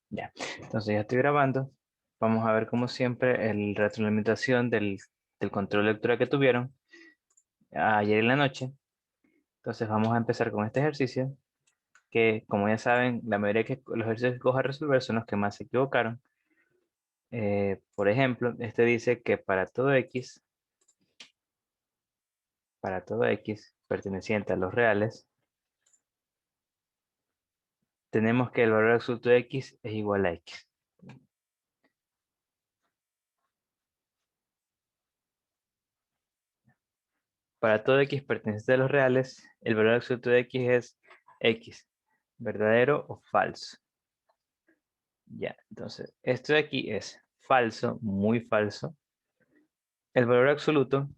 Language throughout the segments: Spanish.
Ya, entonces ya estoy grabando. Vamos a ver como siempre el retroalimentación del control de lectura que tuvieron ayer en la noche. Entonces vamos a empezar con este ejercicio que, como ya saben, la mayoría que los ejercicios que cojo a resolver son los que más se equivocaron. Por ejemplo, este dice que para todo X perteneciente a los reales, tenemos que el valor absoluto de X es igual a X. Para todo X perteneciente a los reales, el valor absoluto de X es X. ¿Verdadero o falso? Ya, entonces, esto de aquí es falso, muy falso. El valor absoluto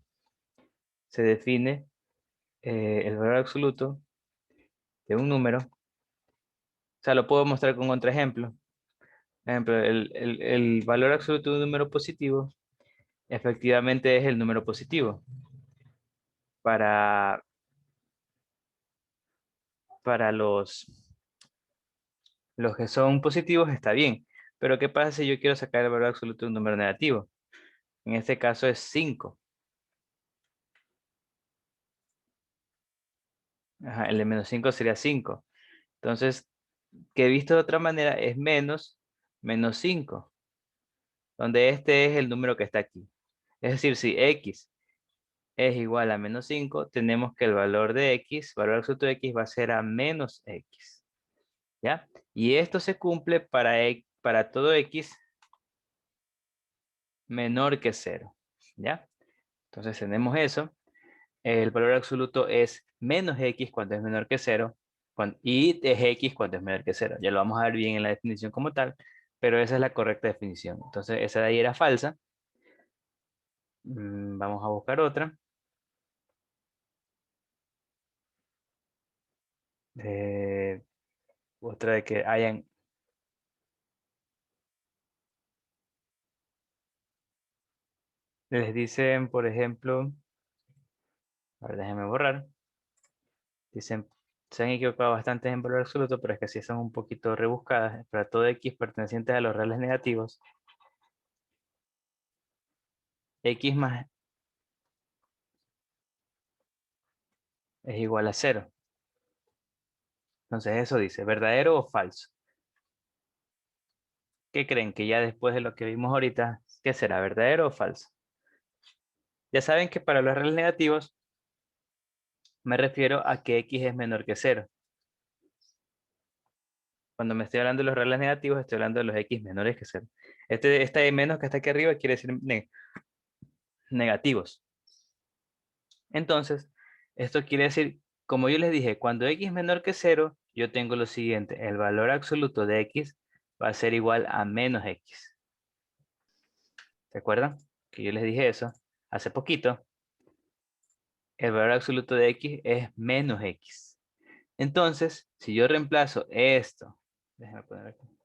se define, el valor absoluto de un número, o sea, lo puedo mostrar con otro ejemplo. Por ejemplo, el valor absoluto de un número positivo efectivamente es el número positivo. Para, para los que son positivos está bien, pero ¿qué pasa si yo quiero sacar el valor absoluto de un número negativo? En este caso es 5. Ajá, el de menos 5 sería 5. Entonces, que visto de otra manera es menos 5, donde este es el número que está aquí. Es decir, si x es igual a menos 5, tenemos que el valor de x, valor absoluto de x va a ser a menos x. ¿Ya? Y esto se cumple para todo x menor que 0. ¿Ya? Entonces tenemos eso. El valor absoluto es menos x cuando es menor que 0 y es x cuando es menor que 0. Ya lo vamos a ver bien en la definición como tal, pero esa es la correcta definición. Entonces esa de ahí era falsa. Vamos a buscar otra. Eh, Otra de que hayan... Les dicen, por ejemplo, a ver, déjenme borrar. Dicen, se han equivocado bastante en valor absoluto, pero es que sí son un poquito rebuscadas. Para todo x perteneciente a los reales negativos, x más es igual a 0. Entonces eso dice, ¿verdadero o falso? ¿Qué creen que ya después de lo que vimos ahorita, qué será, verdadero o falso? Ya saben que para los reales negativos me refiero a que x es menor que 0. Cuando me estoy hablando de los reales negativos, estoy hablando de los x menores que 0. Este de menos que está aquí arriba quiere decir negativos. Entonces, esto quiere decir, como yo les dije, cuando x es menor que 0, yo tengo lo siguiente, el valor absoluto de x va a ser igual a menos x. ¿Se acuerdan? Que yo les dije eso hace poquito. El valor absoluto de x es menos x. Entonces, si yo reemplazo esto, déjame poner aquí,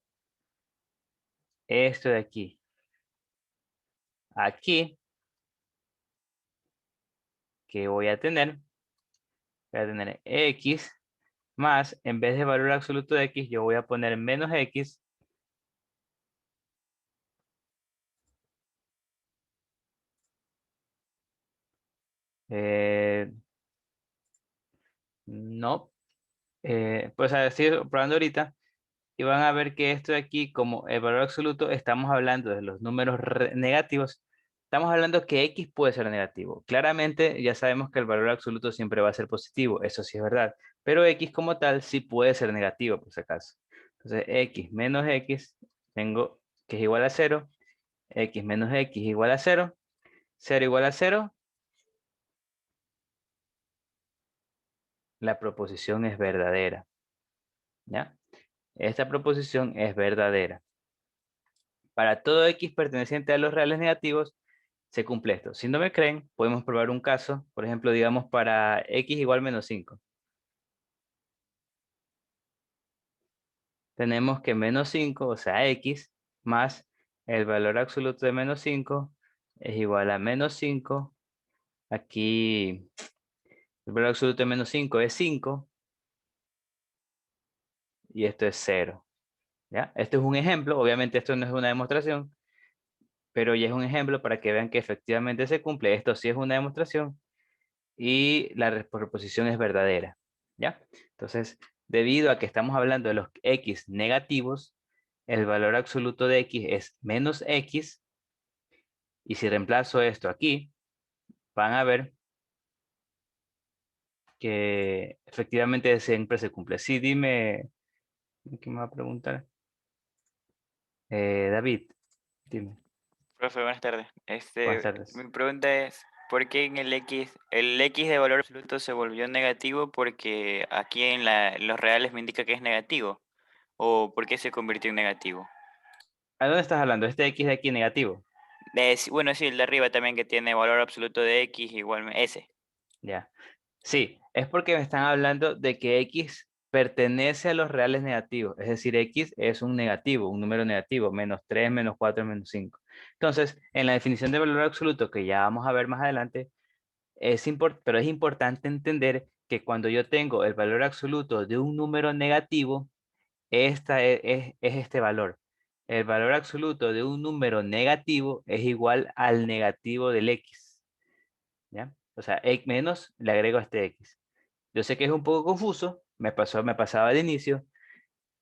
esto de aquí, ¿qué voy a tener? Voy a tener x más, en vez de valor absoluto de x, yo voy a poner menos x. Eh, no, pues así probando ahorita y van a ver que esto de aquí, como el valor absoluto, estamos hablando de los números negativos, estamos hablando que x puede ser negativo. Claramente ya sabemos que el valor absoluto siempre va a ser positivo, eso sí es verdad, pero x como tal sí puede ser negativo por si acaso. Entonces x menos x tengo que es igual a 0, x menos x igual a 0, 0 igual a 0, la proposición es verdadera, ¿ya? Esta proposición es verdadera. Para todo x perteneciente a los reales negativos, se cumple esto. Si no me creen, podemos probar un caso. Por ejemplo, digamos para x igual menos 5. Tenemos que menos 5, o sea, x, más el valor absoluto de menos 5 es igual a menos 5. Aquí el valor absoluto de menos 5 es 5 y esto es 0. ¿Ya? Este es un ejemplo, obviamente esto no es una demostración, pero ya es un ejemplo para que vean que efectivamente se cumple. Esto sí es una demostración y la proposición es verdadera. ¿Ya? Entonces, debido a que estamos hablando de los x negativos, el valor absoluto de x es menos x, y si reemplazo esto aquí, van a ver que efectivamente siempre se cumple. Sí, dime, ¿qué me va a preguntar? David, dime, Profe, buenas tardes. buenas tardes. Mi pregunta es, ¿por qué en el X de valor absoluto se volvió negativo? Porque aquí en los reales me indica que es negativo. ¿O por qué se convirtió en negativo? ¿A dónde estás hablando? Este x de aquí negativo. Bueno, sí, el de arriba también que tiene valor absoluto de X igual S. Ya. Sí, es porque me están hablando de que x pertenece a los reales negativos, es decir, x es un negativo, un número negativo, -3, -4, -5. Entonces, en la definición de valor absoluto, que ya vamos a ver más adelante, pero es importante entender que cuando yo tengo el valor absoluto de un número negativo, es este valor. El valor absoluto de un número negativo es igual al negativo del x, ¿ya? O sea, menos le agrego este x. Yo sé que es un poco confuso, me pasaba de inicio,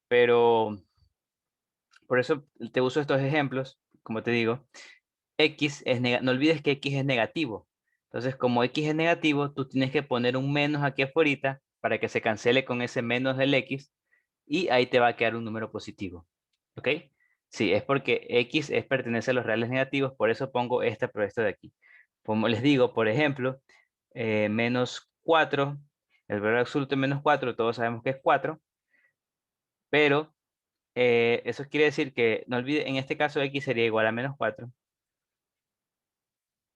pero por eso te uso estos ejemplos, como te digo, no olvides que x es negativo. Entonces, como x es negativo, tú tienes que poner un menos aquí afuera para que se cancele con ese menos del x y ahí te va a quedar un número positivo. ¿Ok? Sí, es porque x pertenece a los reales negativos, por eso pongo esta por esto de aquí. Como les digo, por ejemplo, -4, el valor absoluto de -4, todos sabemos que es 4, pero eso quiere decir que, no olvide, en este caso x sería igual a -4.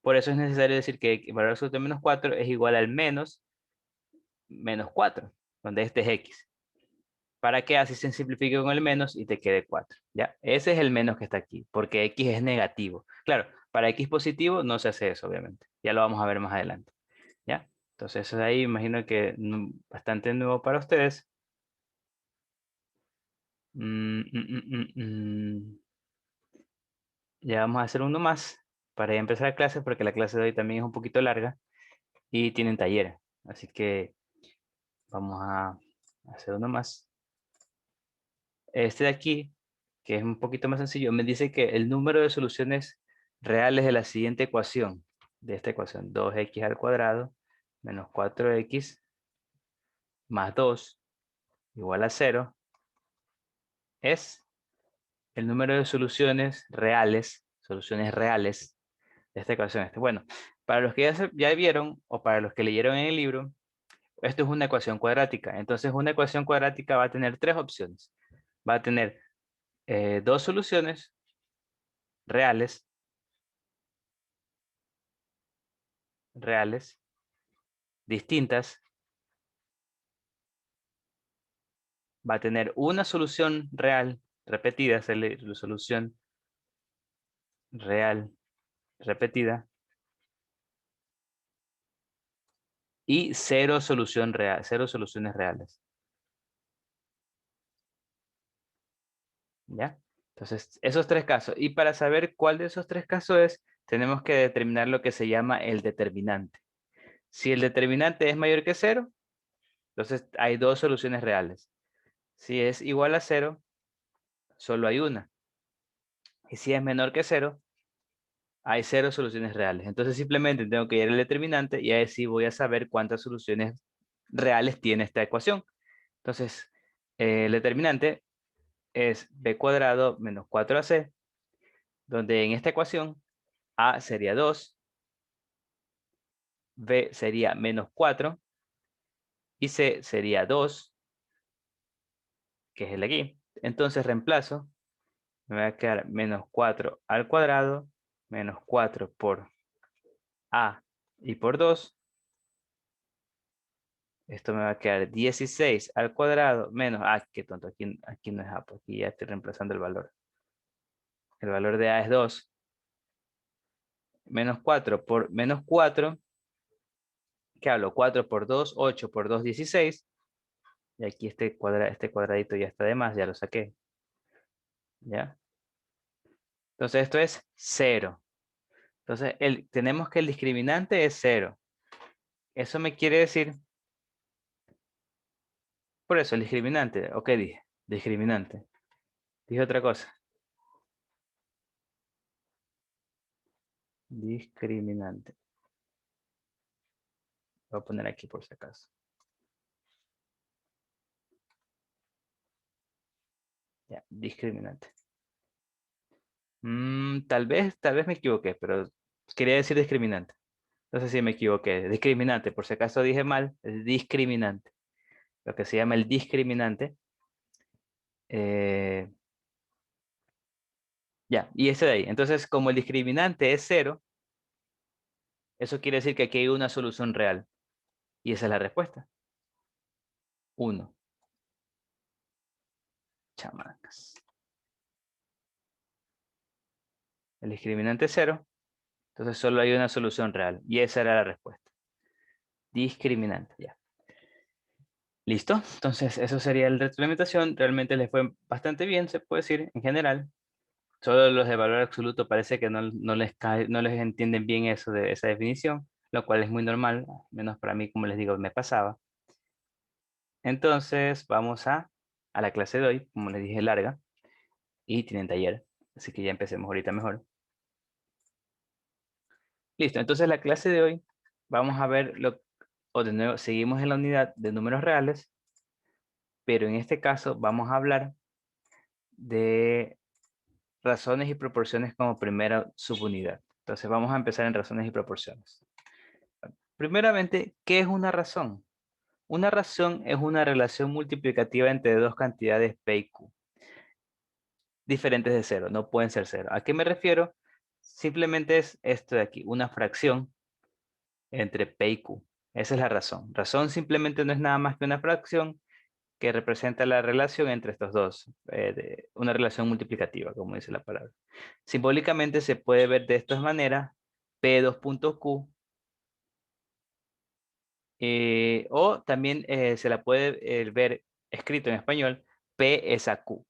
Por eso es necesario decir que el valor absoluto de -4 es igual al -4, donde este es x. Para que así se simplifique con el menos y te quede 4. ¿Ya? Ese es el menos que está aquí, porque x es negativo. Claro, para x positivo no se hace eso, obviamente. Ya lo vamos a ver más adelante. ¿Ya? Entonces eso de ahí imagino que bastante nuevo para ustedes. Mm, mm, mm, mm, mm. Ya vamos a hacer uno más para ya empezar la clase, porque la clase de hoy también es un poquito larga y tienen taller. Así que vamos a hacer uno más. Este de aquí, que es un poquito más sencillo, me dice que el número de soluciones reales de la siguiente ecuación, de esta ecuación, 2x al cuadrado menos 4x más 2 igual a 0, es el número de soluciones reales de esta ecuación. Bueno, para los que ya vieron o para los que leyeron en el libro, esto es una ecuación cuadrática. Entonces, una ecuación cuadrática va a tener tres opciones. Va a tener dos soluciones reales, reales, distintas. Va a tener una solución real repetida, la solución real repetida, y cero solución real, cero soluciones reales. ¿Ya? Entonces, esos tres casos. Y para saber cuál de esos tres casos es, tenemos que determinar lo que se llama el determinante. Si el determinante es mayor que cero, entonces hay dos soluciones reales. Si es igual a cero, solo hay una. Y si es menor que cero, hay cero soluciones reales. Entonces simplemente tengo que ir al determinante y ahí sí voy a saber cuántas soluciones reales tiene esta ecuación. Entonces, el determinante es b cuadrado menos 4ac, donde en esta ecuación a sería 2, b sería menos 4 y c sería 2, que es el de aquí. Entonces reemplazo, me va a quedar menos 4 al cuadrado, menos 4 por a y por 2. Esto me va a quedar 16 al cuadrado menos, qué tonto, aquí no es a, porque aquí ya estoy reemplazando el valor. El valor de a es 2. Menos 4 por menos 4, ¿qué hablo? 4 por 2, 8 por 2, 16. Y aquí este cuadradito ya está de más, ya lo saqué. ¿Ya? Entonces esto es 0. Entonces tenemos que el discriminante es 0. Eso me quiere decir, por eso el discriminante, ¿o qué dije? Discriminante. Dije otra cosa. Discriminante. Voy a poner aquí por si acaso. Ya, discriminante. Tal vez me equivoqué, pero quería decir discriminante. Entonces sí me equivoqué. Discriminante, por si acaso dije mal, es discriminante. Lo que se llama el discriminante. eh, ya, y ese de ahí. Entonces, como el discriminante es 0, eso quiere decir que aquí hay una solución real. Y esa es la respuesta. 1. Chamacas. El discriminante es 0. Entonces solo hay una solución real. Y esa era la respuesta. Discriminante, ya. ¿Listo? Entonces eso sería la retroalimentación. Realmente les fue bastante bien, se puede decir, en general. Solo los de valor absoluto parece que no les entienden bien eso de esa definición, lo cual es muy normal, menos para mí, como les digo, me pasaba. Entonces vamos a la clase de hoy, como les dije, larga, y tienen taller, así que ya empecemos ahorita mejor. Listo, entonces la clase de hoy vamos a ver, o de nuevo, seguimos en la unidad de números reales, pero en este caso vamos a hablar de razones y proporciones como primera subunidad. Entonces vamos a empezar en razones y proporciones. Primeramente, ¿qué es una razón? Una razón es una relación multiplicativa entre dos cantidades P y Q, diferentes de cero, no pueden ser cero. ¿A qué me refiero? Simplemente es esto de aquí, una fracción entre P y Q. Esa es la razón. Razón simplemente no es nada más que una fracción que representa la relación entre estos dos, una relación multiplicativa, como dice la palabra. Simbólicamente se puede ver de esta manera, P2.Q, o también se la puede ver escrito en español, P es a Q.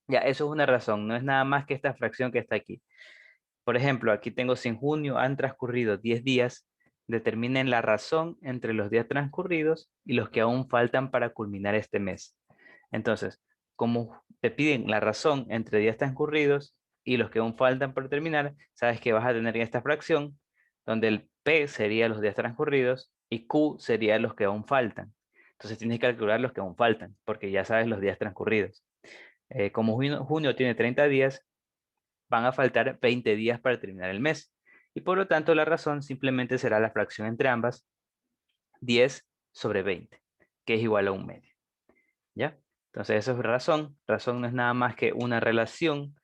Ya, eso es una razón, no es nada más que esta fracción que está aquí. Por ejemplo, aquí tengo si en junio han transcurrido 10 días, determinen la razón entre los días transcurridos y los que aún faltan para culminar este mes. Entonces, como te piden la razón entre días transcurridos y los que aún faltan por terminar, sabes que vas a tener esta fracción donde el P sería los días transcurridos y Q sería los que aún faltan. Entonces tienes que calcular los que aún faltan, porque ya sabes los días transcurridos. Como junio tiene 30 días, van a faltar 20 días para terminar el mes. Y por lo tanto la razón simplemente será la fracción entre ambas, 10 sobre 20, que es igual a un medio. ¿Ya? Entonces eso es razón. Razón no es nada más que una relación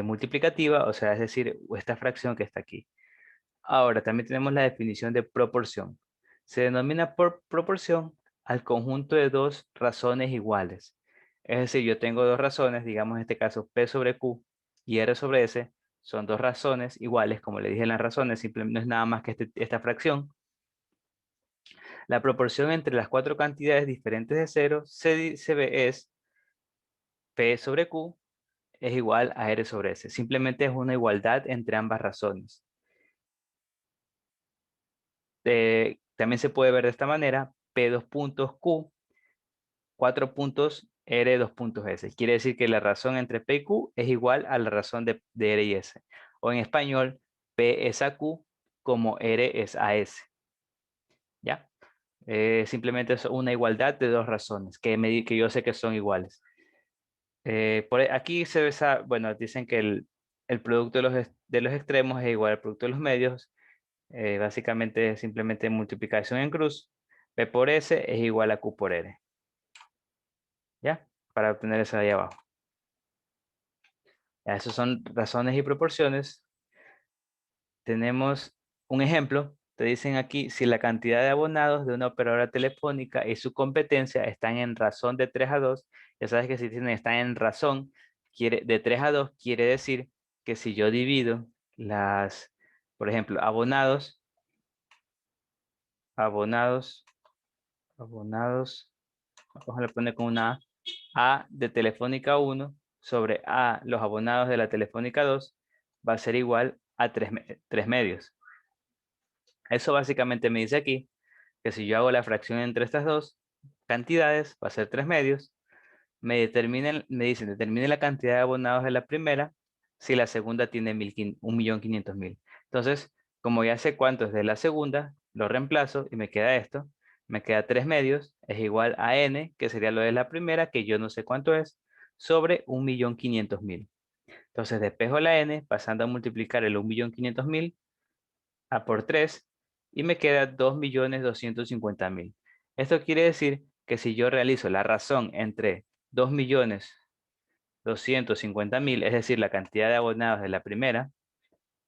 multiplicativa, o sea, es decir, esta fracción que está aquí. Ahora también tenemos la definición de proporción. Se denomina por proporción al conjunto de dos razones iguales. Es decir, yo tengo dos razones, digamos en este caso P sobre Q y R sobre S, son dos razones iguales, como le dije en las razones, simplemente no es nada más que esta fracción. La proporción entre las cuatro cantidades diferentes de cero se ve es P sobre Q es igual a R sobre S. Simplemente es una igualdad entre ambas razones. También se puede ver de esta manera, P2 puntos Q, 4 puntos R 2 puntos S. Quiere decir que la razón entre P y Q es igual a la razón de R y S. O en español, P es a Q como R es a S. ¿Ya? Simplemente es una igualdad de dos razones que yo sé que son iguales. Aquí se ve bueno, dicen que el producto de los extremos es igual al producto de los medios. Básicamente es simplemente multiplicación en cruz. P por S es igual a Q por R. ¿Ya? Para obtener eso ahí abajo. Ya, esos son razones y proporciones. Tenemos un ejemplo. Te dicen aquí, si la cantidad de abonados de una operadora telefónica y su competencia están en razón de 3 a 2, ya sabes que si dicen están en razón de 3 a 2, quiere decir que si yo divido por ejemplo, abonados, vamos a poner con una A de Telefónica 1 sobre A, los abonados de la Telefónica 2, va a ser igual a 3 medios. Eso básicamente me dice aquí que si yo hago la fracción entre estas dos cantidades, va a ser 3 medios. Me dicen, determine la cantidad de abonados de la primera si la segunda tiene 1.500.000. Entonces, como ya sé cuánto es de la segunda, lo reemplazo y me queda esto. Me queda 3 medios, es igual a n, que sería lo de la primera, que yo no sé cuánto es, sobre 1.500.000. Entonces, despejo la n, pasando a multiplicar el 1.500.000 a por 3, y me queda 2.250.000. Esto quiere decir que si yo realizo la razón entre 2.250.000, es decir, la cantidad de abonados de la primera,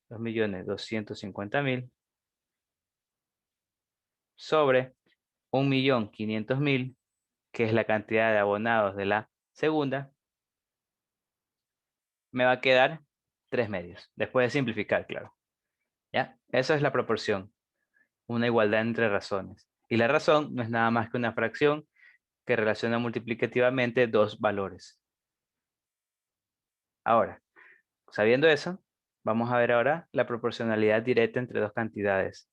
2.250.000 sobre 1.500.000, que es la cantidad de abonados de la segunda, me va a quedar 3 medios, después de simplificar, claro. ¿Ya? Eso es la proporción, una igualdad entre razones. Y la razón no es nada más que una fracción que relaciona multiplicativamente dos valores. Ahora, sabiendo eso, vamos a ver ahora la proporcionalidad directa entre dos cantidades,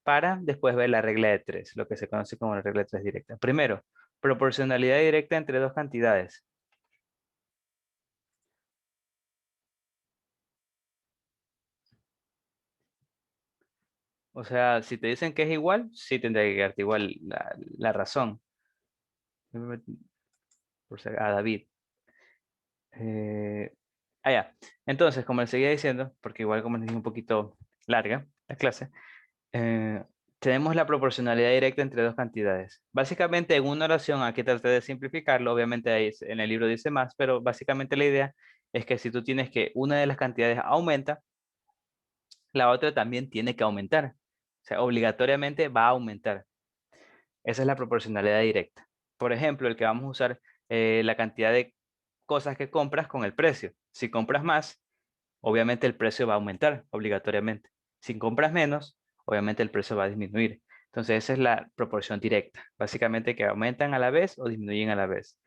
para después ver la regla de 3, lo que se conoce como la regla de 3 directa. Primero, proporcionalidad directa entre dos cantidades. O sea, si te dicen que es igual, sí tendría que quedarte igual la razón. A David. Ya. Entonces, como les seguía diciendo, porque igual como les dije un poquito larga la clase, eh, tenemos la proporcionalidad directa entre dos cantidades. Básicamente en una oración, aquí traté de simplificarlo, obviamente ahí en el libro dice más, pero básicamente la idea es que si tú tienes que una de las cantidades aumenta, la otra también tiene que aumentar. O sea, obligatoriamente va a aumentar. Esa es la proporcionalidad directa. Por ejemplo, el que vamos a usar la cantidad de cosas que compras con el precio. Si compras más, obviamente el precio va a aumentar obligatoriamente. Si compras menos, obviamente el precio va a disminuir. Entonces esa es la proporción directa. Básicamente que aumentan a la vez o disminuyen a la vez.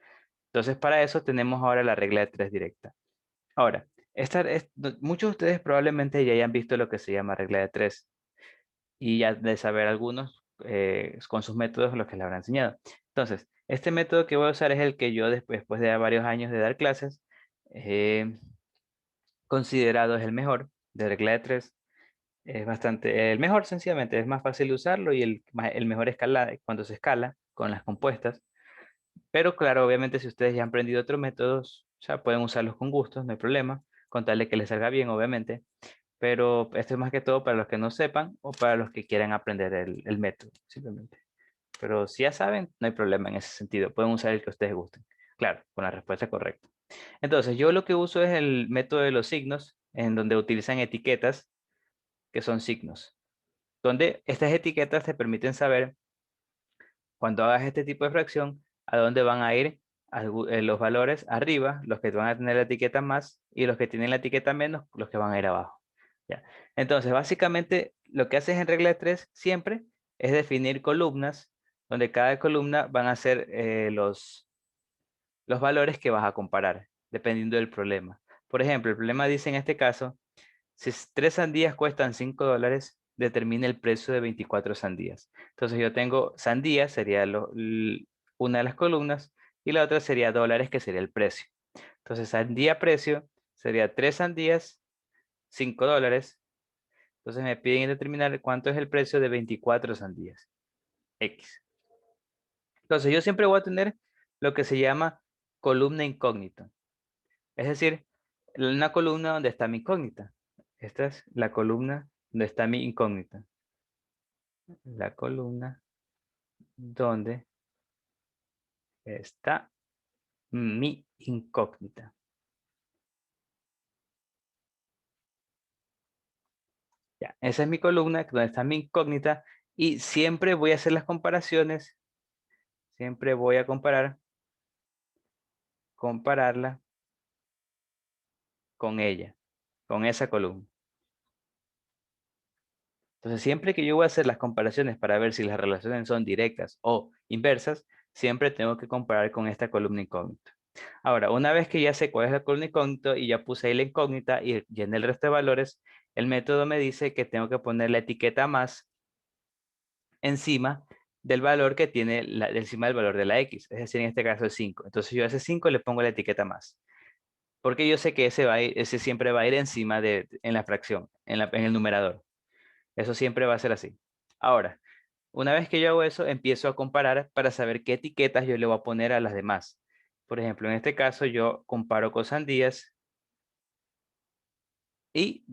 Entonces para eso tenemos ahora la regla de 3 directa. Ahora, muchos de ustedes probablemente ya hayan visto lo que se llama regla de 3 y ya de saber algunos con sus métodos los que les habrán enseñado. Entonces, este método que voy a usar es el que yo después de varios años de dar clases he considerado es el mejor de regla de 3. Es bastante, el mejor sencillamente, es más fácil de usarlo y el mejor escala cuando se escala con las compuestas. Pero claro, obviamente si ustedes ya han aprendido otros métodos, ya pueden usarlos con gusto, no hay problema, con tal de que les salga bien, obviamente. Pero esto es más que todo para los que no sepan o para los que quieran aprender el método, simplemente. Pero si ya saben, no hay problema en ese sentido. Pueden usar el que ustedes gusten. Claro, con la respuesta correcta. Entonces, yo lo que uso es el método de los signos, en donde utilizan etiquetas que son signos, donde estas etiquetas te permiten saber cuando hagas este tipo de fracción a dónde van a ir los valores arriba, los que van a tener la etiqueta más, y los que tienen la etiqueta menos, los que van a ir abajo. ¿Ya? Entonces, básicamente, lo que haces en regla de 3 siempre es definir columnas, donde cada columna van a ser los valores que vas a comparar, dependiendo del problema. Por ejemplo, el problema dice en este caso, si 3 sandías cuestan $5, determina el precio de 24 sandías. Entonces yo tengo sandías, sería una de las columnas, y la otra sería dólares, que sería el precio. Entonces sandía precio sería 3 sandías, $5. Entonces me piden determinar cuánto es el precio de 24 sandías. X. Entonces yo siempre voy a tener lo que se llama columna incógnita. Es decir, una columna donde está mi incógnita. Esta es la columna donde está mi incógnita. La columna donde está mi incógnita. Ya, esa es mi columna donde está mi incógnita y siempre voy a hacer las comparaciones. Siempre voy a compararla con ella, con esa columna. Entonces, siempre que yo voy a hacer las comparaciones para ver si las relaciones son directas o inversas, siempre tengo que comparar con esta columna incógnita. Ahora, una vez que ya sé cuál es la columna incógnita y ya puse ahí la incógnita y llené el resto de valores, el método me dice que tengo que poner la etiqueta más encima del valor que tiene, encima del valor de la X, es decir, en este caso es 5. Entonces yo a ese 5 le pongo la etiqueta más, porque yo sé que ese siempre va a ir encima en la fracción, en el numerador. Eso siempre va a ser así. Ahora, una vez que yo hago eso, empiezo a comparar para saber qué etiquetas yo le voy a poner a las demás. Por ejemplo, en este caso yo comparo con sandías y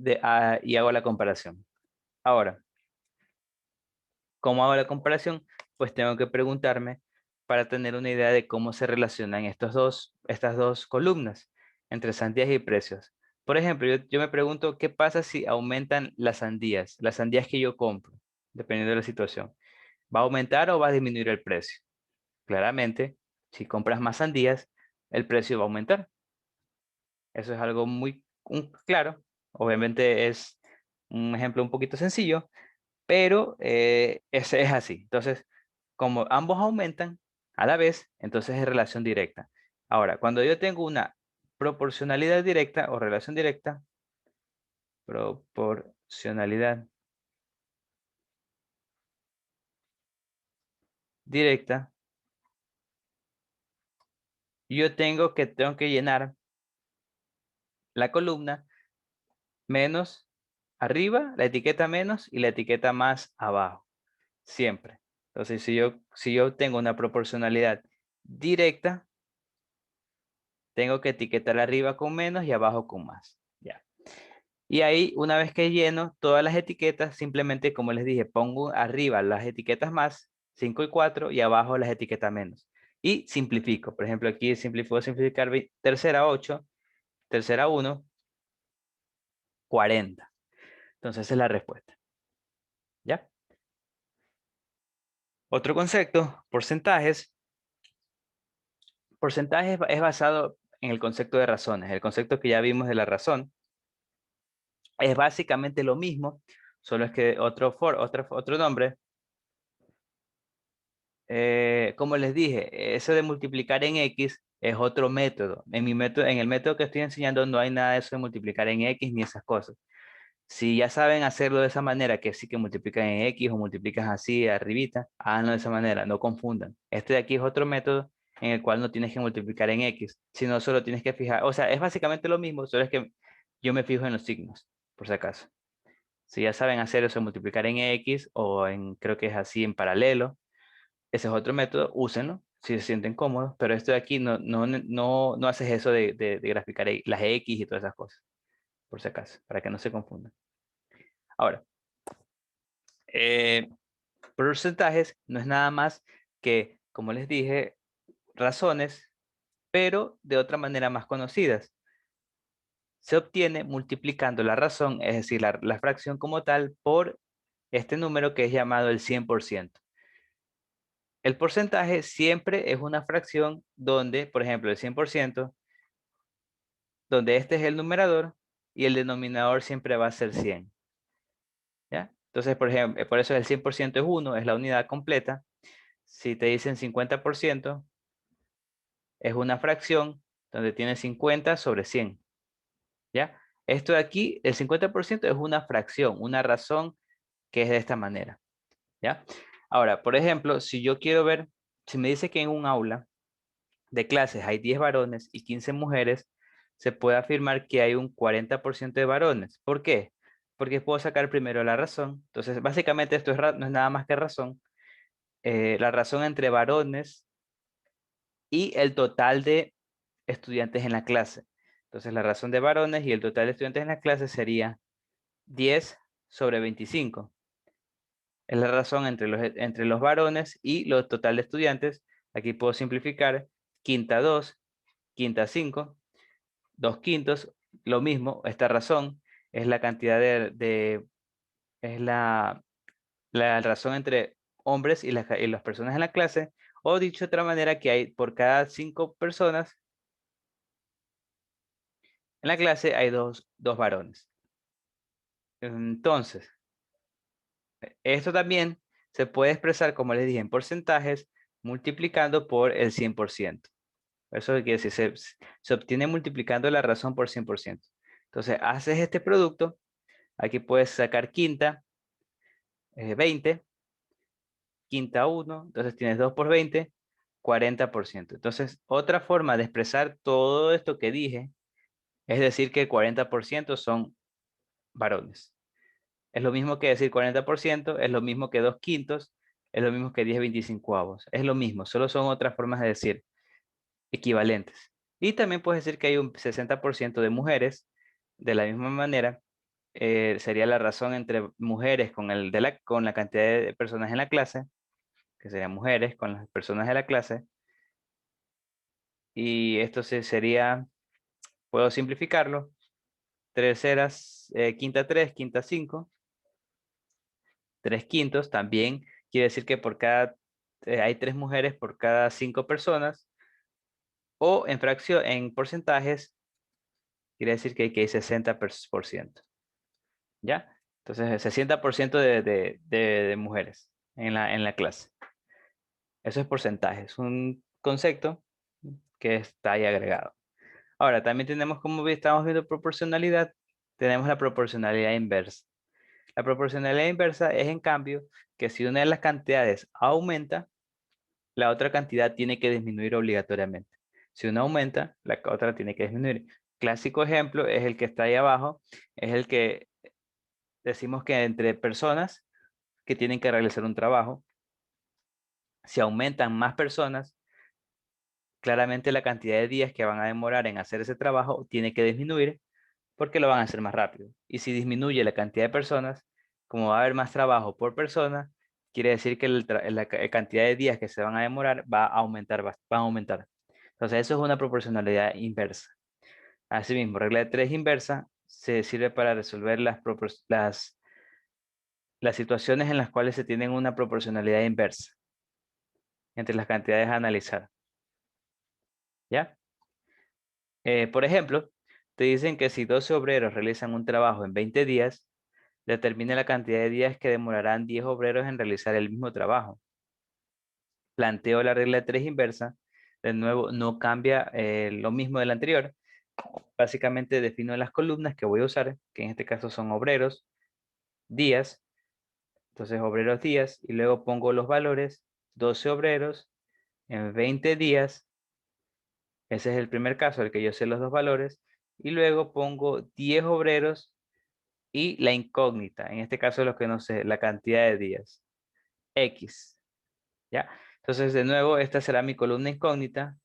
hago la comparación. Ahora, ¿cómo hago la comparación? Pues tengo que preguntarme para tener una idea de cómo se relacionan estas dos columnas entre sandías y precios. Por ejemplo, yo me pregunto qué pasa si aumentan las sandías que yo compro, dependiendo de la situación. ¿Va a aumentar o va a disminuir el precio? Claramente, si compras más sandías, el precio va a aumentar. Eso es algo muy claro. Obviamente es un ejemplo un poquito sencillo, pero ese es así. Entonces, como ambos aumentan a la vez, entonces es relación directa. Ahora, cuando yo tengo una proporcionalidad directa o relación directa, proporcionalidad directa, yo tengo que llenar la columna menos arriba, la etiqueta menos y la etiqueta más abajo, siempre. Entonces, si yo tengo una proporcionalidad directa, tengo que etiquetar arriba con menos y abajo con más. Ya. Y ahí, una vez que lleno todas las etiquetas, simplemente, como les dije, pongo arriba las etiquetas más, 5 y 4, y abajo las etiquetas menos. Y simplifico. Por ejemplo, aquí puedo simplificar tercera 8, tercera 1, 40. Entonces, esa es la respuesta. ¿Ya? Otro concepto, porcentajes. Porcentajes es basado en el concepto de razones. El concepto que ya vimos de la razón es básicamente lo mismo, solo es que otro nombre. Como les dije, eso de multiplicar en X es otro método. En el método que estoy enseñando no hay nada de eso de multiplicar en X ni esas cosas. Si ya saben hacerlo de esa manera, que sí que multiplican en X o multiplican así arribita, háganlo de esa manera, no confundan. Este de aquí es otro método en el cual no tienes que multiplicar en X, sino solo tienes que fijar, o sea, es básicamente lo mismo, solo es que yo me fijo en los signos, por si acaso. Si ya saben hacer eso, multiplicar en X o creo que es así en paralelo, ese es otro método, úsenlo si se sienten cómodos, pero esto de aquí no haces eso de graficar las X y todas esas cosas, por si acaso, para que no se confundan. Ahora, eh, porcentajes no es nada más que, como les dije, razones, pero de otra manera más conocidas. Se obtiene multiplicando la razón, es decir, la fracción como tal, por este número que es llamado el 100%. El porcentaje siempre es una fracción donde, por ejemplo, el 100%, donde este es el numerador y el denominador siempre va a ser 100. ¿Ya? Entonces, por ejemplo, por eso el 100% es 1, es la unidad completa. Si te dicen 50%, es una fracción donde tiene 50 sobre 100. ¿Ya? Esto de aquí, el 50% es una fracción, una razón que es de esta manera. ¿Ya? Ahora, por ejemplo, si yo quiero ver, si me dice que en un aula de clases hay 10 varones y 15 mujeres, se puede afirmar que hay un 40% de varones. ¿Por qué? Porque puedo sacar primero la razón. Entonces, básicamente esto no es nada más que razón. La razón entre varones y el total de estudiantes en la clase. Entonces, la razón de varones y el total de estudiantes en la clase sería 10 sobre 25. Es la razón entre los varones y lo total de estudiantes. Aquí puedo simplificar quinta 2, quinta 5, 2 quintos, lo mismo, esta razón es la cantidad es la razón entre hombres y las personas en la clase, o dicho de otra manera, que hay por cada 5 personas en la clase hay dos varones. Entonces, esto también se puede expresar, como les dije, en porcentajes, multiplicando por el 100%. Eso quiere decir, se obtiene multiplicando la razón por 100%. Entonces, haces este producto. Aquí puedes sacar quinta, 20, quinta 1. Entonces tienes 2 por 20, 40%. Entonces, otra forma de expresar todo esto que dije es decir que el 40% son varones. Es lo mismo que decir 40%, es lo mismo que 2 quintos, es lo mismo que 10/25. Es lo mismo, solo son otras formas de decir equivalentes. Y también puedes decir que hay un 60% de mujeres. De la misma manera, sería la razón entre mujeres con la cantidad de personas en la clase, que serían mujeres con las personas de la clase. Y esto sería, puedo simplificarlo, terceras, quinta 3, quinta 5, 3 quintos. También quiere decir que hay 3 mujeres por cada 5 personas. O en fracción, en porcentajes, quiere decir que hay 60%. ¿Ya? Entonces, el 60% de mujeres en la clase. Eso es porcentaje. Es un concepto que está ahí agregado. Ahora, también tenemos, como estamos viendo proporcionalidad, tenemos la proporcionalidad inversa. La proporcionalidad inversa es, en cambio, que si una de las cantidades aumenta, la otra cantidad tiene que disminuir obligatoriamente. Si una aumenta, la otra tiene que disminuir. Clásico ejemplo es el que está ahí abajo, es el que decimos que entre personas que tienen que realizar un trabajo, si aumentan más personas, claramente la cantidad de días que van a demorar en hacer ese trabajo tiene que disminuir porque lo van a hacer más rápido. Y si disminuye la cantidad de personas, como va a haber más trabajo por persona, quiere decir que la cantidad de días que se van a demorar va a aumentar, va a aumentar. Entonces eso es una proporcionalidad inversa. Asimismo, regla de 3 inversa se sirve para resolver las situaciones en las cuales se tienen una proporcionalidad inversa entre las cantidades a analizar. ¿Ya? Por ejemplo, te dicen que si 12 obreros realizan un trabajo en 20 días, determine la cantidad de días que demorarán 10 obreros en realizar el mismo trabajo. Planteo la regla de 3 inversa. De nuevo, no cambia lo mismo del anterior. Básicamente defino las columnas que voy a usar, que en este caso son obreros, días. Entonces, obreros días. Y luego pongo los valores, 12 obreros en 20 días. Ese es el primer caso, el que yo sé los dos valores. Y luego pongo 10 obreros y la incógnita. En este caso, lo que no sé, la cantidad de días. X. ¿Ya? Entonces, de nuevo, esta será mi columna incógnita.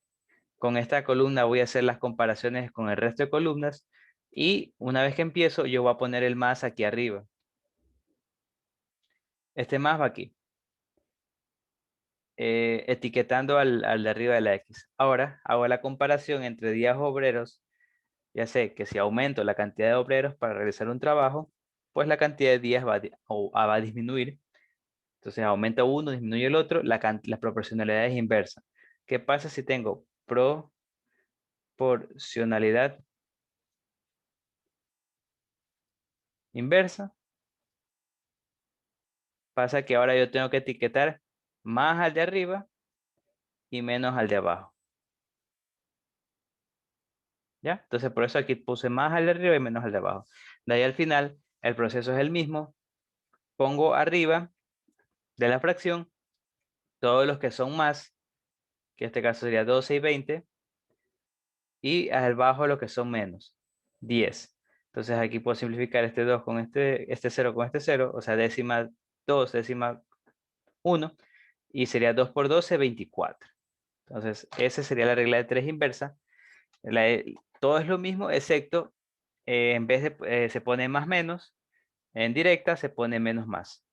Con esta columna voy a hacer las comparaciones con el resto de columnas. Y una vez que empiezo, yo voy a poner el más aquí arriba. Este más va aquí. Etiquetando al de arriba de la X. Ahora hago la comparación entre días obreros. Ya sé que si aumento la cantidad de obreros para realizar un trabajo, pues la cantidad de días va a disminuir. Entonces aumenta uno, disminuye el otro, la proporcionalidad es inversa. ¿Qué pasa si tengo proporcionalidad inversa? Pasa que ahora yo tengo que etiquetar más al de arriba y menos al de abajo. ¿Ya? Entonces por eso aquí puse más al de arriba y menos al de abajo. De ahí al final el proceso es el mismo. Pongo arriba de la fracción todos los que son más, que en este caso sería 12 y 20, y abajo los que son menos, 10. Entonces aquí puedo simplificar este 2 con este 0 con este 0, o sea, décima 2, décima 1, y sería 2 por 12, 24. Entonces, esa sería la regla de 3 inversa. Todo es lo mismo, excepto en vez de se pone más menos, en directa se pone menos más.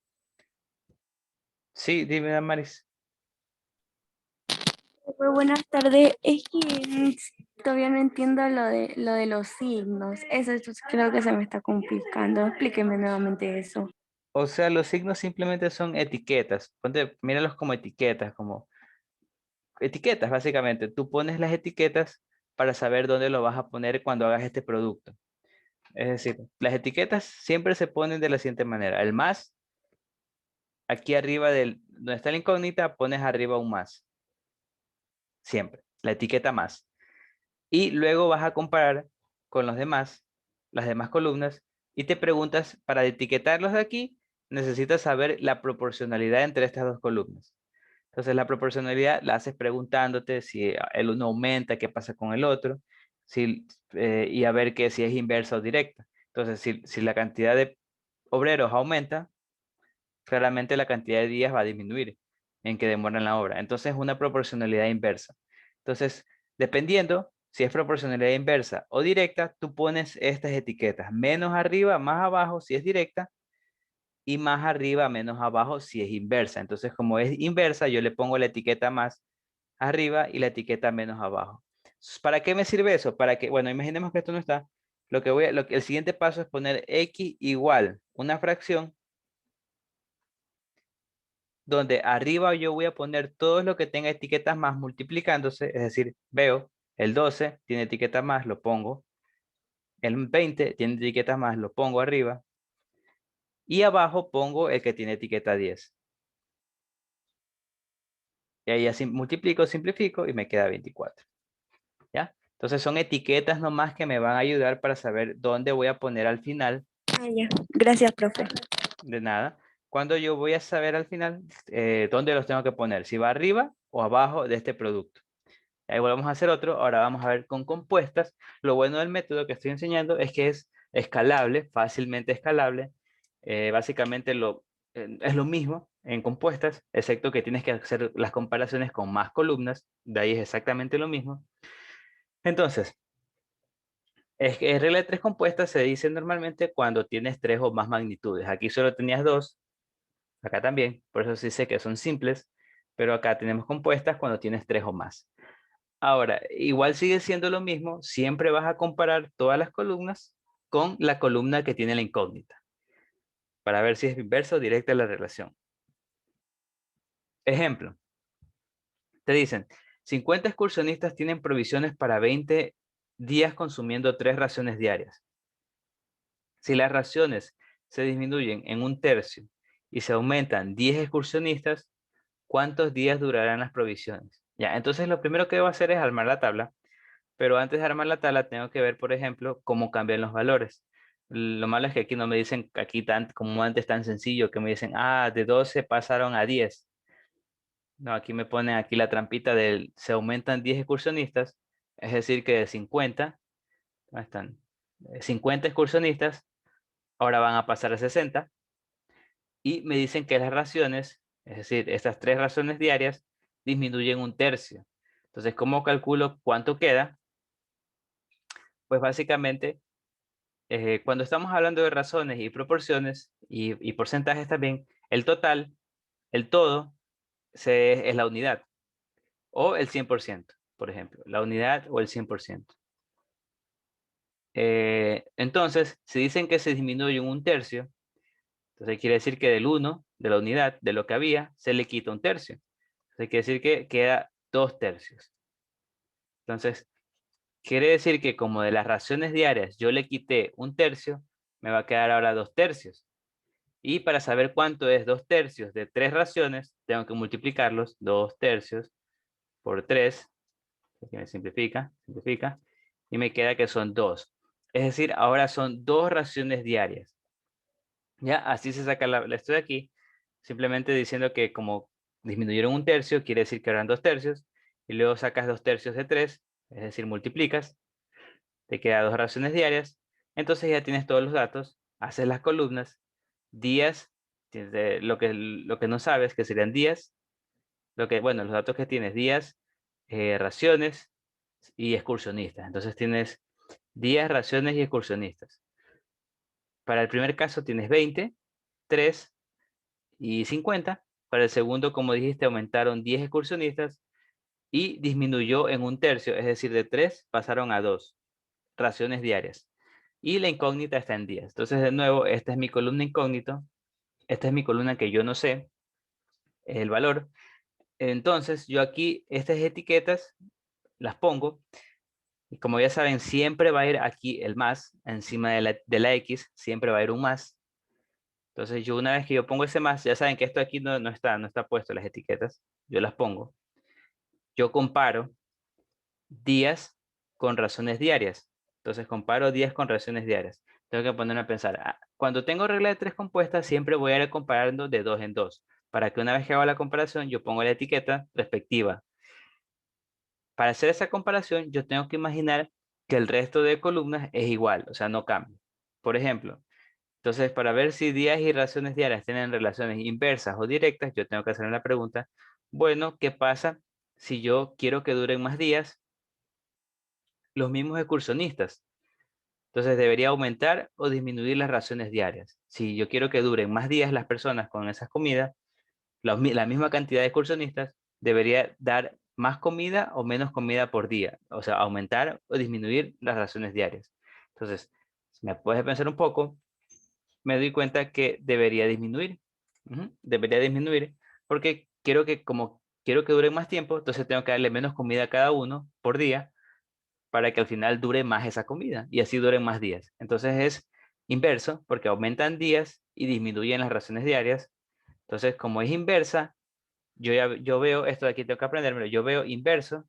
Sí, dime, Damaris. Muy buenas tardes. Es que todavía no entiendo lo de los signos. Creo que se me está complicando. Explíqueme nuevamente eso. O sea, los signos simplemente son etiquetas. Míralos como etiquetas, básicamente. Tú pones las etiquetas para saber dónde lo vas a poner cuando hagas este producto. Es decir, las etiquetas siempre se ponen de la siguiente manera. El más, aquí arriba donde está la incógnita, pones arriba un más. Siempre. La etiqueta más. Y luego vas a comparar con los demás, las demás columnas, y te preguntas, para etiquetarlos de aquí, necesitas saber la proporcionalidad entre estas dos columnas. Entonces la proporcionalidad la haces preguntándote si el uno aumenta, qué pasa con el otro, y a ver si es inversa o directa. Entonces si la cantidad de obreros aumenta, claramente la cantidad de días va a disminuir en que demoran la obra. Entonces es una proporcionalidad inversa. Entonces, dependiendo si es proporcionalidad inversa o directa, tú pones estas etiquetas, menos arriba, más abajo si es directa, y más arriba, menos abajo si es inversa. Entonces, como es inversa, yo le pongo la etiqueta más arriba y la etiqueta menos abajo. ¿Para qué me sirve eso? Para que, bueno, imaginemos que esto no está. El siguiente paso es poner x igual una fracción donde arriba yo voy a poner todo lo que tenga etiquetas más multiplicándose, es decir, veo el 12 tiene etiqueta más, lo pongo, el 20 tiene etiquetas más, lo pongo arriba, y abajo pongo el que tiene etiqueta 10. Y ahí así multiplico, simplifico y me queda 24. ¿Ya? Entonces son etiquetas nomás que me van a ayudar para saber dónde voy a poner al final. Ah, ya. Gracias, profe. De nada. Cuando yo voy a saber al final dónde los tengo que poner, si va arriba o abajo de este producto. Ahí volvemos a hacer otro. Ahora vamos a ver con compuestas. Lo bueno del método que estoy enseñando es que es escalable, fácilmente escalable. Básicamente es lo mismo en compuestas, excepto que tienes que hacer las comparaciones con más columnas. De ahí es exactamente lo mismo. Entonces, es que regla de tres compuestas se dice normalmente cuando tienes tres o más magnitudes. Aquí solo tenías dos, acá también, por eso se dice que son simples, pero acá tenemos compuestas cuando tienes tres o más. Ahora, igual sigue siendo lo mismo, siempre vas a comparar todas las columnas con la columna que tiene la incógnita, para ver si es inversa o directa la relación. Ejemplo, te dicen, 50 excursionistas tienen provisiones para 20 días consumiendo 3 raciones diarias. Si las raciones se disminuyen en un tercio y se aumentan 10 excursionistas, ¿cuántos días durarán las provisiones? Ya, entonces lo primero que debo hacer es armar la tabla. Pero antes de armar la tabla tengo que ver, por ejemplo, cómo cambian los valores. Lo malo es que aquí no me dicen, aquí como antes tan sencillo, que me dicen, ah, de 12 pasaron a 10. No, aquí me ponen aquí la trampita del, se aumentan 10 excursionistas, es decir que de 50, ¿dónde están? 50 excursionistas, ahora van a pasar a 60. Y me dicen que las raciones, es decir, estas 3 raciones diarias, disminuyen un tercio. Entonces, ¿cómo calculo cuánto queda? Pues básicamente cuando estamos hablando de razones y proporciones y porcentajes también, el total, el todo, es la unidad o el 100%, por ejemplo, la unidad o el 100%. Entonces, si dicen que se disminuye un tercio, entonces quiere decir que del 1, de la unidad, de lo que había, se le quita un tercio. Entonces quiere decir que queda 2 tercios. Entonces, quiere decir que como de las raciones diarias yo le quité un tercio, me va a quedar ahora 2 tercios. Y para saber cuánto es 2 tercios de 3 raciones, tengo que multiplicarlos, 2 tercios por 3, que me simplifica, y me queda que son 2. Es decir, ahora son 2 raciones diarias. Ya, así se saca esto de aquí, simplemente diciendo que como disminuyeron un tercio, quiere decir que eran 2 tercios, y luego sacas 2 tercios de 3, es decir, multiplicas, te queda 2 raciones diarias, entonces ya tienes todos los datos, haces las columnas, días, lo que no sabes, que serían días, bueno, los datos que tienes, días, raciones y excursionistas. Entonces tienes días, raciones y excursionistas. Para el primer caso tienes 20, 3 y 50. Para el segundo, como dijiste, aumentaron 10 excursionistas y disminuyó en un tercio, es decir, de 3 pasaron a 2 raciones diarias. Y la incógnita está en días. Entonces, de nuevo, esta es mi columna incógnito. Esta es mi columna que yo no sé el valor. Entonces, yo aquí estas etiquetas las pongo. Y como ya saben, siempre va a ir aquí el más, encima de la X, siempre va a ir un más. Entonces, yo una vez que yo pongo ese más, ya saben que esto aquí no está puesto, las etiquetas. Yo las pongo. Yo comparo días con razones diarias. Entonces comparo 10 con razones diarias. Tengo que ponerme a pensar. Cuando tengo regla de 3 compuestas, siempre voy a ir comparando de 2 en 2. Para que una vez que haga la comparación, yo pongo la etiqueta respectiva. Para hacer esa comparación, yo tengo que imaginar que el resto de columnas es igual, o sea, no cambia. Por ejemplo, entonces para ver si días y razones diarias tienen relaciones inversas o directas, yo tengo que hacer la pregunta, bueno, ¿qué pasa si yo quiero que duren más días los mismos excursionistas? Entonces debería aumentar o disminuir las raciones diarias. Si yo quiero que duren más días las personas con esas comidas, la misma cantidad de excursionistas, debería dar más comida o menos comida por día. O sea, aumentar o disminuir las raciones diarias. Entonces, si me puedes pensar un poco, me doy cuenta que debería disminuir. Debería disminuir porque como quiero que duren más tiempo, entonces tengo que darle menos comida a cada uno por día para que al final dure más esa comida y así duren más días. Entonces es inverso porque aumentan días y disminuyen las raciones diarias. Entonces, como es inversa, yo veo, esto de aquí tengo que aprendérmelo, yo veo inverso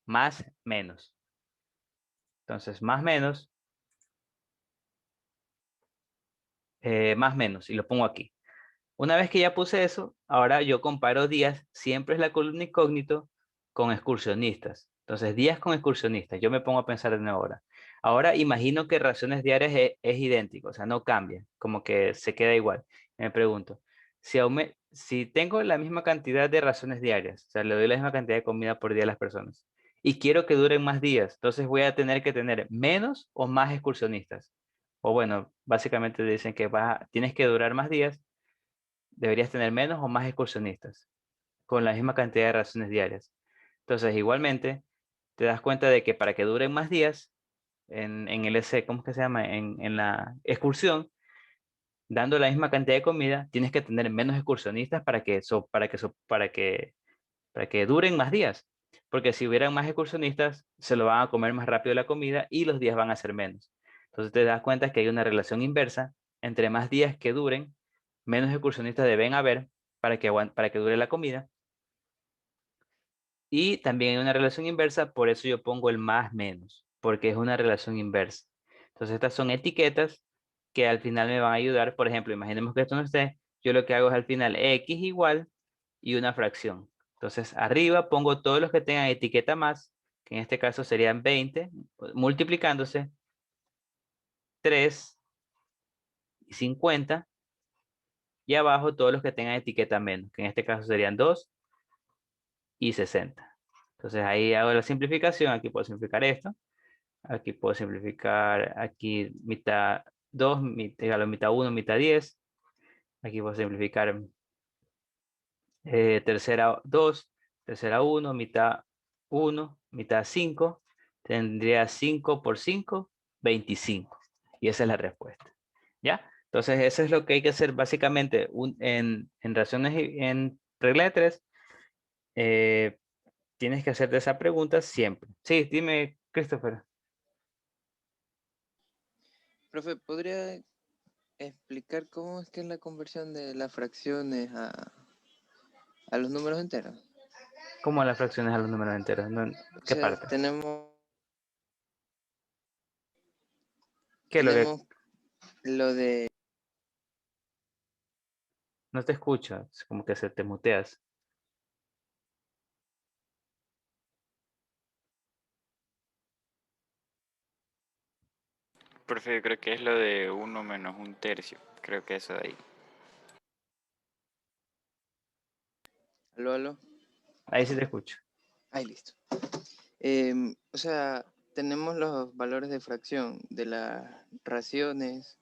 más menos. Entonces, más menos, y lo pongo aquí. Una vez que ya puse eso, ahora yo comparo días, siempre es la columna incógnito con excursionistas. Entonces, días con excursionistas, yo me pongo a pensar de nuevo ahora. Ahora imagino que raciones diarias es idéntico, o sea, no cambia, como que se queda igual. Me pregunto, si tengo la misma cantidad de raciones diarias, o sea, le doy la misma cantidad de comida por día a las personas, y quiero que duren más días, entonces voy a tener que tener menos o más excursionistas. O bueno, básicamente dicen que tienes que durar más días, deberías tener menos o más excursionistas, con la misma cantidad de raciones diarias. Entonces, igualmente, te das cuenta de que para que duren más días, en el ¿cómo es que se llama? En la excursión, dando la misma cantidad de comida, tienes que tener menos excursionistas para que duren más días. Porque si hubieran más excursionistas, se lo van a comer más rápido la comida y los días van a ser menos. Entonces te das cuenta que hay una relación inversa entre más días que duren, menos excursionistas deben haber para que dure la comida. Y también hay una relación inversa, por eso yo pongo el más menos, porque es una relación inversa. Entonces estas son etiquetas que al final me van a ayudar. Por ejemplo, imaginemos que esto no esté, yo lo que hago es al final x igual y una fracción. Entonces arriba pongo todos los que tengan etiqueta más, que en este caso serían 20, multiplicándose 3 y 50. Y abajo todos los que tengan etiqueta menos, que en este caso serían 2 y 60. Entonces ahí hago la simplificación, aquí puedo simplificar esto. Aquí puedo simplificar, aquí mitad 2, mitad 1, mitad 10. Aquí puedo simplificar tercera 2, tercera 1, mitad 1, mitad 5. Tendría 5 por 5, 25. Y esa es la respuesta. ¿Ya? Entonces eso es lo que hay que hacer básicamente en razones, en regla de 3. Tienes que hacerte esa pregunta siempre. Sí, dime, Christopher. Profe, ¿podría explicar cómo es que es la conversión de las fracciones a los números enteros? ¿Cómo las fracciones a los números enteros? O ¿Qué sea, parte? tenemos ¿Qué es lo que lo de... no te escucho? Es como que se te muteas. Profe, yo creo que es lo de 1 menos 1/3. Creo que eso de ahí. ¿Aló, aló? Ahí sí te escucho. Ahí, listo. O sea, tenemos los valores de fracción de las raciones,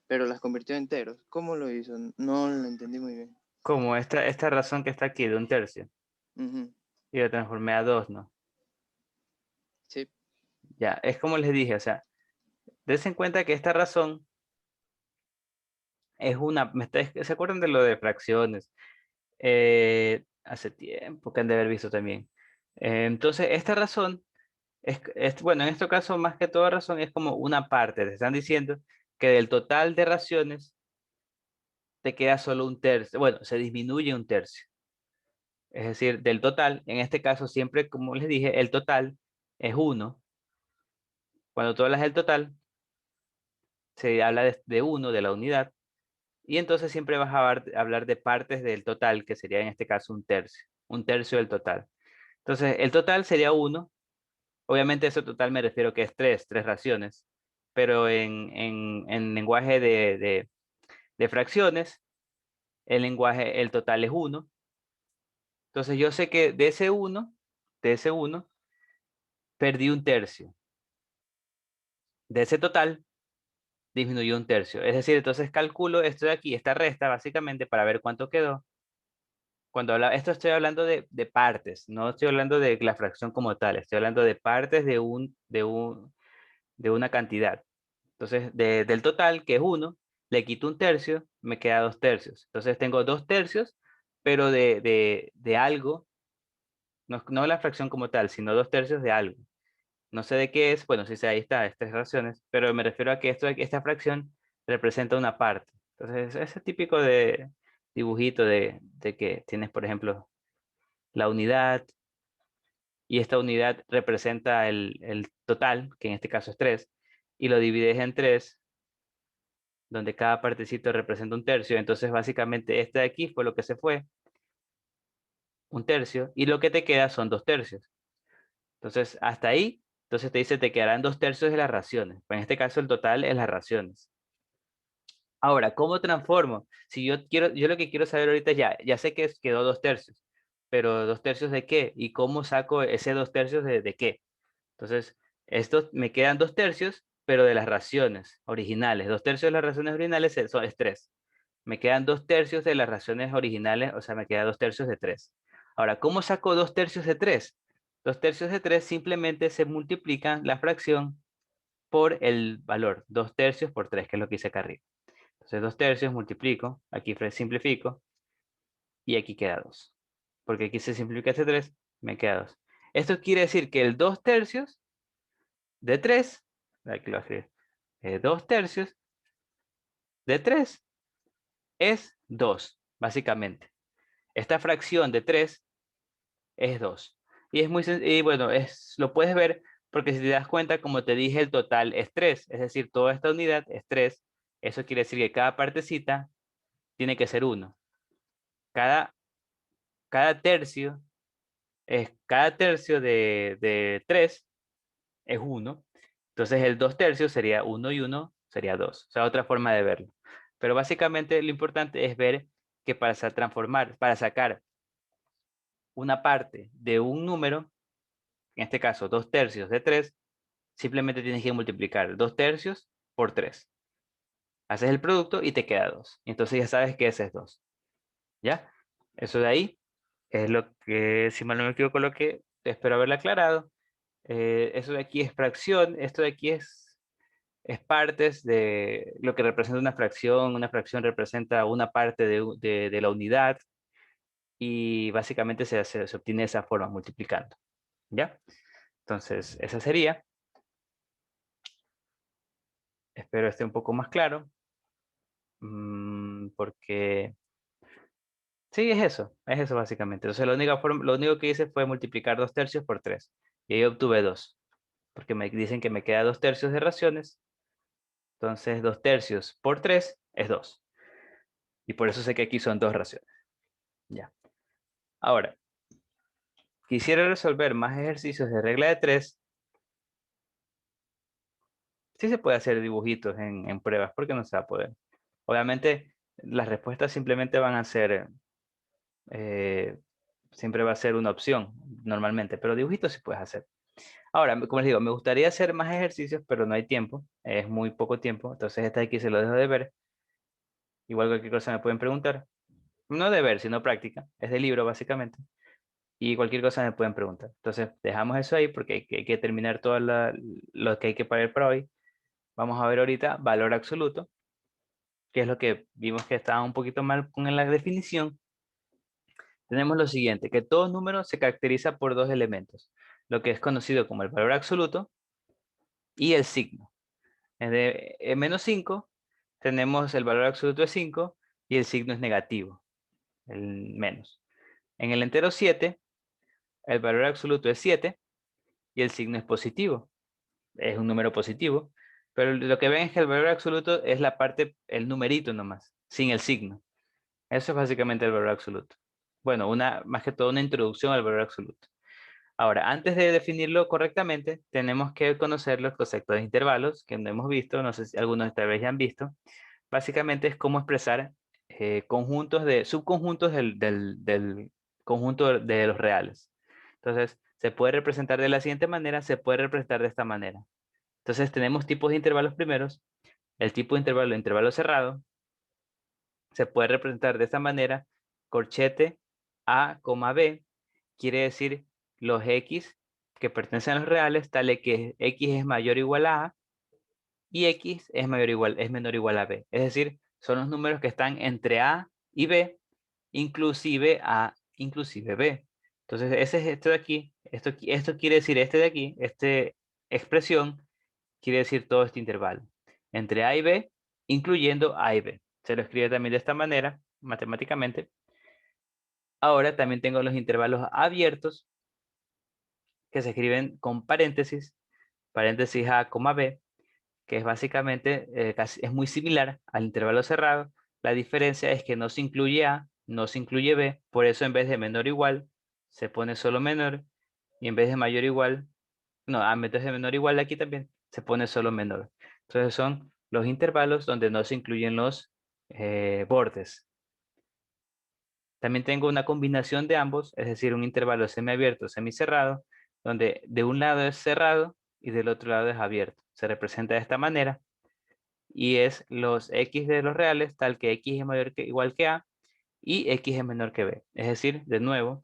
pero las convirtió en enteros. ¿Cómo lo hizo? No lo entendí muy bien. Como esta razón que está aquí de 1/3 Ujú. y la transformé a 2, ¿no? Sí. Ya, es como les dije, o sea, des en cuenta que esta razón es ¿se acuerdan de lo de fracciones? Hace tiempo que han de haber visto también. Entonces, esta razón bueno, en este caso, más que toda razón, es como una parte. Te están diciendo que del total de raciones te queda solo 1/3. Bueno, se disminuye 1/3. Es decir, del total, en este caso siempre, como les dije, el total es 1. Cuando tú hablas del total, se habla de 1, de la unidad, y entonces siempre vas a hablar de partes del total, que sería en este caso un tercio del total. Entonces, el total sería 1. Obviamente ese total me refiero que es 3 raciones, pero en lenguaje de fracciones, el total es 1. Entonces yo sé que de ese 1, perdí un tercio. De ese total, disminuyó un tercio. Es decir, entonces calculo esto de aquí, esta resta, básicamente, para ver cuánto quedó. Esto estoy hablando de partes, no estoy hablando de la fracción como tal, estoy hablando de partes de una cantidad. Entonces, del total, que es 1, le quito un tercio, me queda 2 tercios. Entonces tengo 2 tercios, pero de algo, no la fracción como tal, sino 2 tercios de algo. No sé de qué es, bueno, sí sé, ahí está, es 3 raciones, pero me refiero a que esta fracción representa una parte. Entonces, ese típico de dibujito de que tienes, por ejemplo, la unidad, y esta unidad representa el total, que en este caso es 3, y lo divides en 3, donde cada partecito representa un tercio. Entonces, básicamente, este de aquí fue lo que se fue, un tercio, y lo que te queda son 2 tercios. Entonces, hasta ahí, entonces te dice, te quedarán 2 tercios de las raciones. Pues en este caso, el total es las raciones. Ahora, ¿cómo transformo? Si yo lo que quiero saber ahorita ya sé que quedó 2 tercios, pero 2 tercios de qué, y cómo saco ese 2 tercios de qué. Entonces, estos me quedan 2 tercios, pero de las raciones originales. 2 tercios de las raciones originales es 3. Me quedan 2 tercios de las raciones originales, o sea, me queda 2 tercios de 3. Ahora, ¿cómo saco 2 tercios de 3? 2 tercios de 3 simplemente se multiplican la fracción por el valor, 2 tercios por 3, que es lo que hice acá arriba. Entonces, 2 tercios multiplico, aquí simplifico, y aquí queda 2. Porque aquí se simplifica este 3, me queda 2. Esto quiere decir que el 2 tercios de 3, aquí lo escribo, 2 tercios de 3 es 2, básicamente. Esta fracción de 3 es 2. Y es y bueno, lo puedes ver porque si te das cuenta, como te dije, el total es 3. Es decir, toda esta unidad es 3. Eso quiere decir que cada partecita tiene que ser 1. Cada tercio de 3 es 1. Entonces el 2 tercios sería 1 y 1 sería 2. O sea, otra forma de verlo. Pero básicamente lo importante es ver que para sacar una parte de un número, en este caso 2 tercios de 3, simplemente tienes que multiplicar 2 tercios por 3. Haces el producto y te queda 2. Entonces ya sabes que ese es 2. ¿Ya? Eso de ahí es lo que, si mal no me equivoco, lo que espero haberle aclarado. Eso de aquí es fracción, esto de aquí es partes de lo que representa una fracción representa una parte de la unidad, y básicamente se obtiene de esa forma, multiplicando. ¿Ya? Entonces, esa sería. Espero esté un poco más claro, porque sí, es eso básicamente. Entonces, lo único que hice fue multiplicar 2 tercios por 3, y ahí obtuve 2, porque me dicen que me queda 2 tercios de raciones. Entonces, 2 tercios por 3 es 2. Y por eso sé que aquí son 2 raciones. Ya. Ahora, quisiera resolver más ejercicios de regla de 3. Sí se puede hacer dibujitos en pruebas, porque no se va a poder. Obviamente, las respuestas simplemente van a ser, siempre va a ser una opción, normalmente, pero dibujitos sí puedes hacer. Ahora, como les digo, me gustaría hacer más ejercicios, pero no hay tiempo, es muy poco tiempo, entonces esta aquí se lo dejo de ver. Igual cualquier cosa me pueden preguntar. No de ver, sino práctica, es de libro básicamente. Y cualquier cosa me pueden preguntar. Entonces, dejamos eso ahí porque hay que terminar todo lo que hay que pagar para hoy. Vamos a ver ahorita valor absoluto, que es lo que vimos que estaba un poquito mal con la definición. Tenemos lo siguiente, que todo número se caracteriza por 2 elementos, lo que es conocido como el valor absoluto y el signo. En menos 5 tenemos el valor absoluto de 5 y el signo es negativo, el menos. En el entero 7, el valor absoluto es 7 y el signo es positivo. es un número positivo, pero lo que ven es que el valor absoluto es la parte, el numerito nomás, sin el signo. Eso es básicamente el valor absoluto. Bueno, más que todo una introducción al valor absoluto. Ahora, antes de definirlo correctamente, tenemos que conocer los conceptos de intervalos, que no hemos visto, no sé si algunos tal vez ya han visto. Básicamente es cómo expresar subconjuntos del conjunto de los reales. Entonces, se puede representar de la siguiente manera, se puede representar de esta manera. Entonces, tenemos tipos de intervalos primeros. El tipo de intervalo cerrado, se puede representar de esta manera, corchete A, B, quiere decir los X que pertenecen a los reales, tal que X es mayor o igual a y X es menor o igual a B. Es decir, son los números que están entre A y B, inclusive A, inclusive B. Entonces, ese es esto de aquí. Esto quiere decir este de aquí, esta expresión quiere decir todo este intervalo. Entre A y B, incluyendo A y B. Se lo escribe también de esta manera, matemáticamente. Ahora también tengo los intervalos abiertos, que se escriben con paréntesis A, B, que es básicamente, es muy similar al intervalo cerrado. La diferencia es que no se incluye A, no se incluye B, por eso en vez de menor o igual, se pone solo menor, y en vez de mayor o igual, no, en vez de menor o igual aquí también, se pone solo menor. Entonces son los intervalos donde no se incluyen los bordes. También tengo una combinación de ambos, es decir, un intervalo semiabierto, semicerrado, donde de un lado es cerrado y del otro lado es abierto. Se representa de esta manera y es los X de los reales, tal que X es mayor que igual que A y X es menor que B. Es decir, de nuevo,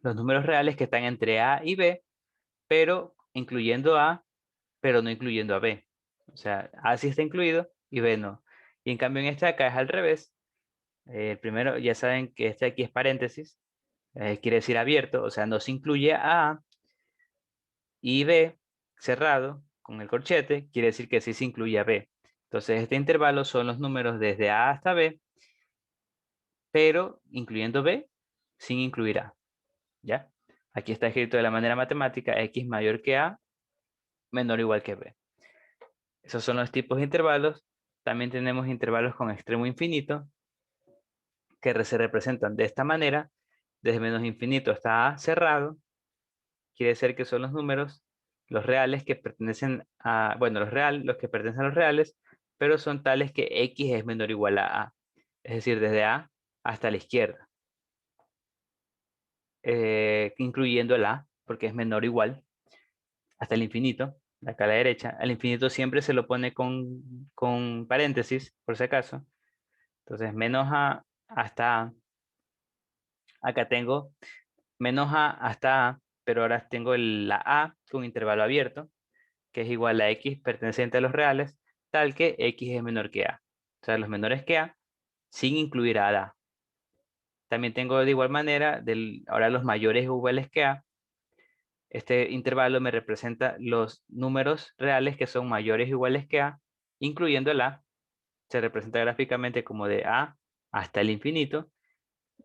los números reales que están entre A y B, pero incluyendo A, pero no incluyendo a B. O sea, A sí está incluido y B no. Y en cambio en este acá es al revés. El primero, ya saben que este aquí es paréntesis, quiere decir abierto, o sea, no se incluye a A, y B cerrado con el corchete, quiere decir que sí se incluye a B. Entonces, este intervalo son los números desde A hasta B, pero incluyendo B sin incluir A. ¿Ya? Aquí está escrito de la manera matemática, X mayor que A, menor o igual que B. Esos son los tipos de intervalos. También tenemos intervalos con extremo infinito, que se representan de esta manera, desde menos infinito hasta A cerrado, quiere decir que son los números, los reales que pertenecen a, bueno, los que pertenecen a los reales, pero son tales que X es menor o igual a A. Es decir, desde A hasta la izquierda. Incluyendo el A, porque es menor o igual, hasta el infinito, acá a la derecha. Al infinito siempre se lo pone con paréntesis, por si acaso. Entonces, menos A hasta A. Acá tengo menos A hasta A, pero ahora tengo la A con intervalo abierto, que es igual a X perteneciente a los reales, tal que X es menor que A. O sea, los menores que A, sin incluir a A. También tengo de igual manera, ahora los mayores iguales que A. Este intervalo me representa los números reales que son mayores o iguales que A, incluyendo el A. Se representa gráficamente como de A hasta el infinito,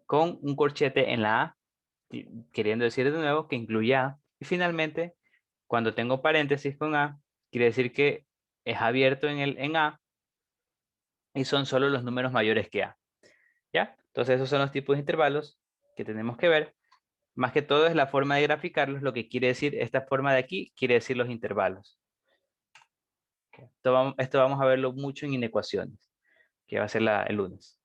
con un corchete en la A, queriendo decir de nuevo que incluye A. Y finalmente, cuando tengo paréntesis con A, quiere decir que es abierto en A y son solo los números mayores que A. ¿Ya? Entonces esos son los tipos de intervalos que tenemos que ver. Más que todo es la forma de graficarlos, lo que quiere decir esta forma de aquí, quiere decir los intervalos. Esto vamos a verlo mucho en inecuaciones, que va a ser el lunes.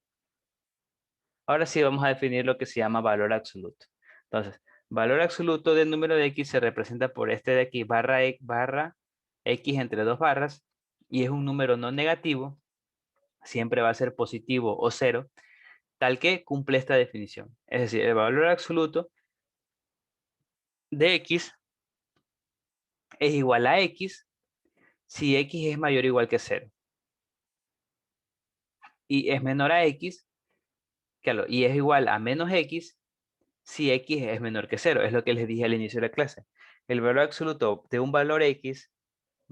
Ahora sí vamos a definir lo que se llama valor absoluto. Entonces, valor absoluto del número de X se representa por este de aquí, barra X entre dos barras, y es un número no negativo, siempre va a ser positivo o cero, tal que cumple esta definición. Es decir, el valor absoluto de X es igual a X si X es mayor o igual que 0. Y es menor a X, y es igual a menos X si X es menor que 0. Es lo que les dije al inicio de la clase. El valor absoluto de un valor X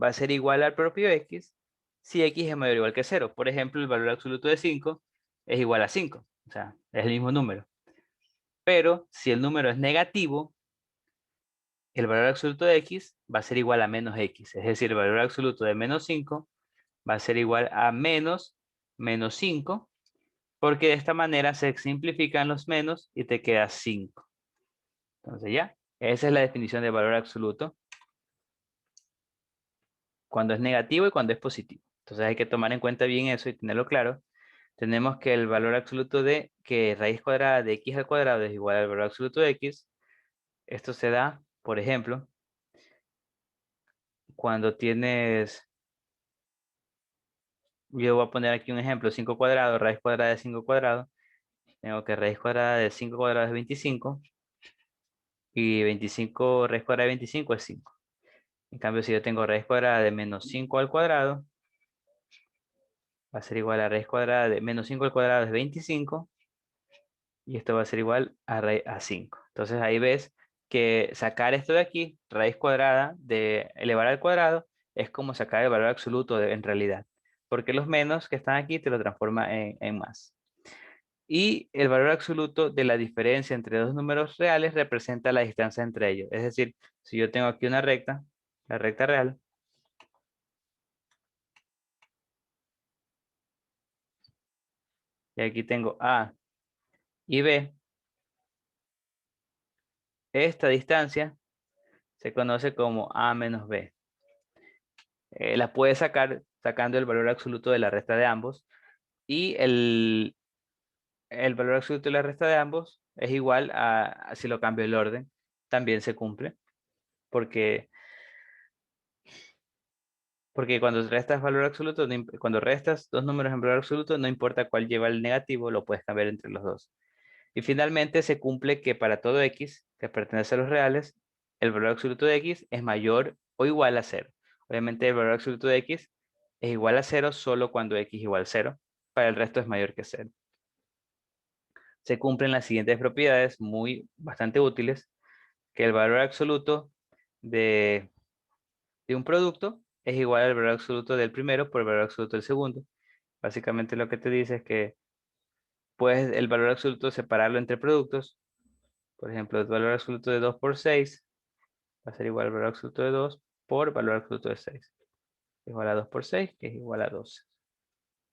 va a ser igual al propio X si X es mayor o igual que 0. Por ejemplo, el valor absoluto de 5 es igual a 5. O sea, es el mismo número. Pero si el número es negativo, el valor absoluto de x va a ser igual a menos x. Es decir, el valor absoluto de menos 5 va a ser igual a menos 5, porque de esta manera se simplifican los menos y te queda 5. Entonces ya, esa es la definición de valor absoluto cuando es negativo y cuando es positivo. Entonces hay que tomar en cuenta bien eso y tenerlo claro. Tenemos que el valor absoluto de que raíz cuadrada de x al cuadrado es igual al valor absoluto de x. Esto se da, por ejemplo, cuando tienes, yo voy a poner aquí un ejemplo, 5 cuadrado, raíz cuadrada de 5 cuadrado. Tengo que raíz cuadrada de 5 cuadrado es 25. Y 25, raíz cuadrada de 25 es 5. En cambio, si yo tengo raíz cuadrada de menos 5 al cuadrado, va a ser igual a raíz cuadrada de menos 5 al cuadrado es 25. Y esto va a ser igual a 5. Entonces ahí ves que sacar esto de aquí, raíz cuadrada de elevar al cuadrado, es como sacar el valor absoluto en realidad. Porque los menos que están aquí te lo transforma en más. Y el valor absoluto de la diferencia entre dos números reales representa la distancia entre ellos. Es decir, si yo tengo aquí una recta, la recta real, y aquí tengo A y B, esta distancia se conoce como A menos B. La puedes sacar sacando el valor absoluto de la resta de ambos, y el valor absoluto de la resta de ambos es igual a si lo cambio el orden, también se cumple, porque cuando restas valor absoluto, cuando restas dos números en valor absoluto, no importa cuál lleva el negativo, lo puedes cambiar entre los dos. Y finalmente se cumple que para todo x que pertenece a los reales, el valor absoluto de x es mayor o igual a 0. Obviamente el valor absoluto de x es igual a 0 solo cuando x igual a 0. Para el resto es mayor que 0. Se cumplen las siguientes propiedades bastante útiles, que el valor absoluto de un producto es igual al valor absoluto del primero por el valor absoluto del segundo. Básicamente lo que te dice es que puedes el valor absoluto separarlo entre productos. Por ejemplo, el valor absoluto de 2 por 6 va a ser igual al valor absoluto de 2 por valor absoluto de 6. Igual a 2 por 6, que es igual a 12.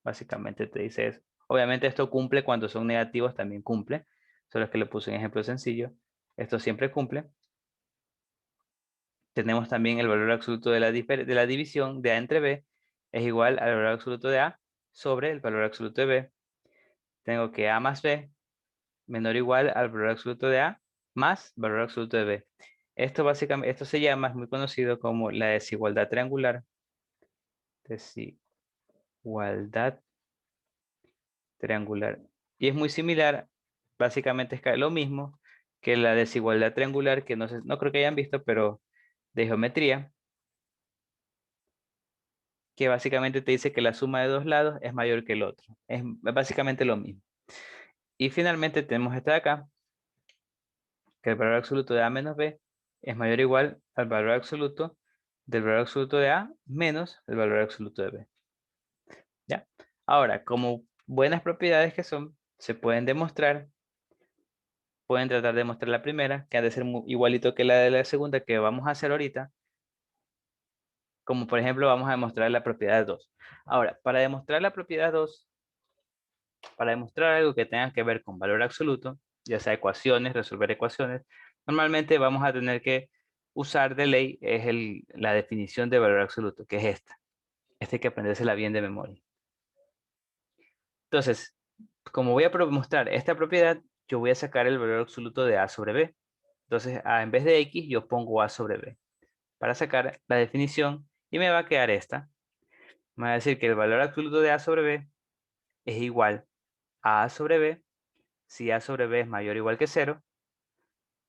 Básicamente te dice eso. Obviamente esto cumple cuando son negativos, también cumple. Solo es que le puse un ejemplo sencillo. Esto siempre cumple. Tenemos también el valor absoluto de la división de A entre B es igual al valor absoluto de A sobre el valor absoluto de B. Tengo que A más B menor o igual al valor absoluto de A más valor absoluto de B. Esto básicamente, esto se llama, es muy conocido como la desigualdad triangular. Desigualdad triangular. Y es muy similar, básicamente es lo mismo que la desigualdad triangular que no creo que hayan visto, pero de geometría, que básicamente te dice que la suma de dos lados es mayor que el otro. Es básicamente lo mismo. Y finalmente tenemos esta de acá, que el valor absoluto de A menos B es mayor o igual al valor absoluto del valor absoluto de A menos el valor absoluto de B. ¿Ya? Ahora, como buenas propiedades que son, se pueden demostrar, pueden tratar de demostrar la primera, que ha de ser igualito que la de la segunda que vamos a hacer ahorita, como por ejemplo vamos a demostrar la propiedad 2. Ahora, para demostrar la propiedad 2, para demostrar algo que tenga que ver con valor absoluto, ya sea ecuaciones, resolver ecuaciones, normalmente vamos a tener que usar de ley la definición de valor absoluto, que es esta. Esta hay que aprendérsela bien de memoria. Entonces, como voy a mostrar esta propiedad, yo voy a sacar el valor absoluto de A sobre B. Entonces, en vez de X, yo pongo A sobre B para sacar la definición y me va a quedar esta. Me va a decir que el valor absoluto de A sobre B es igual a A sobre B si A sobre B es mayor o igual que 0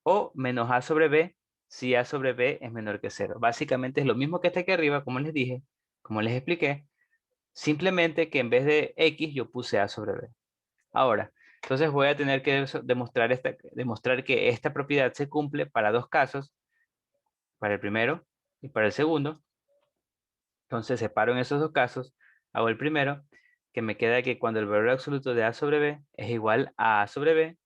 o menos A sobre B si A sobre B es menor que 0. Básicamente es lo mismo que está aquí arriba, como les dije, como les expliqué, simplemente que en vez de X yo puse A sobre B. Ahora, entonces voy a tener que demostrar que esta propiedad se cumple para dos casos, para el primero y para el segundo. Entonces separo en esos dos casos, hago el primero, que me queda que cuando el valor absoluto de A sobre B es igual a A sobre B,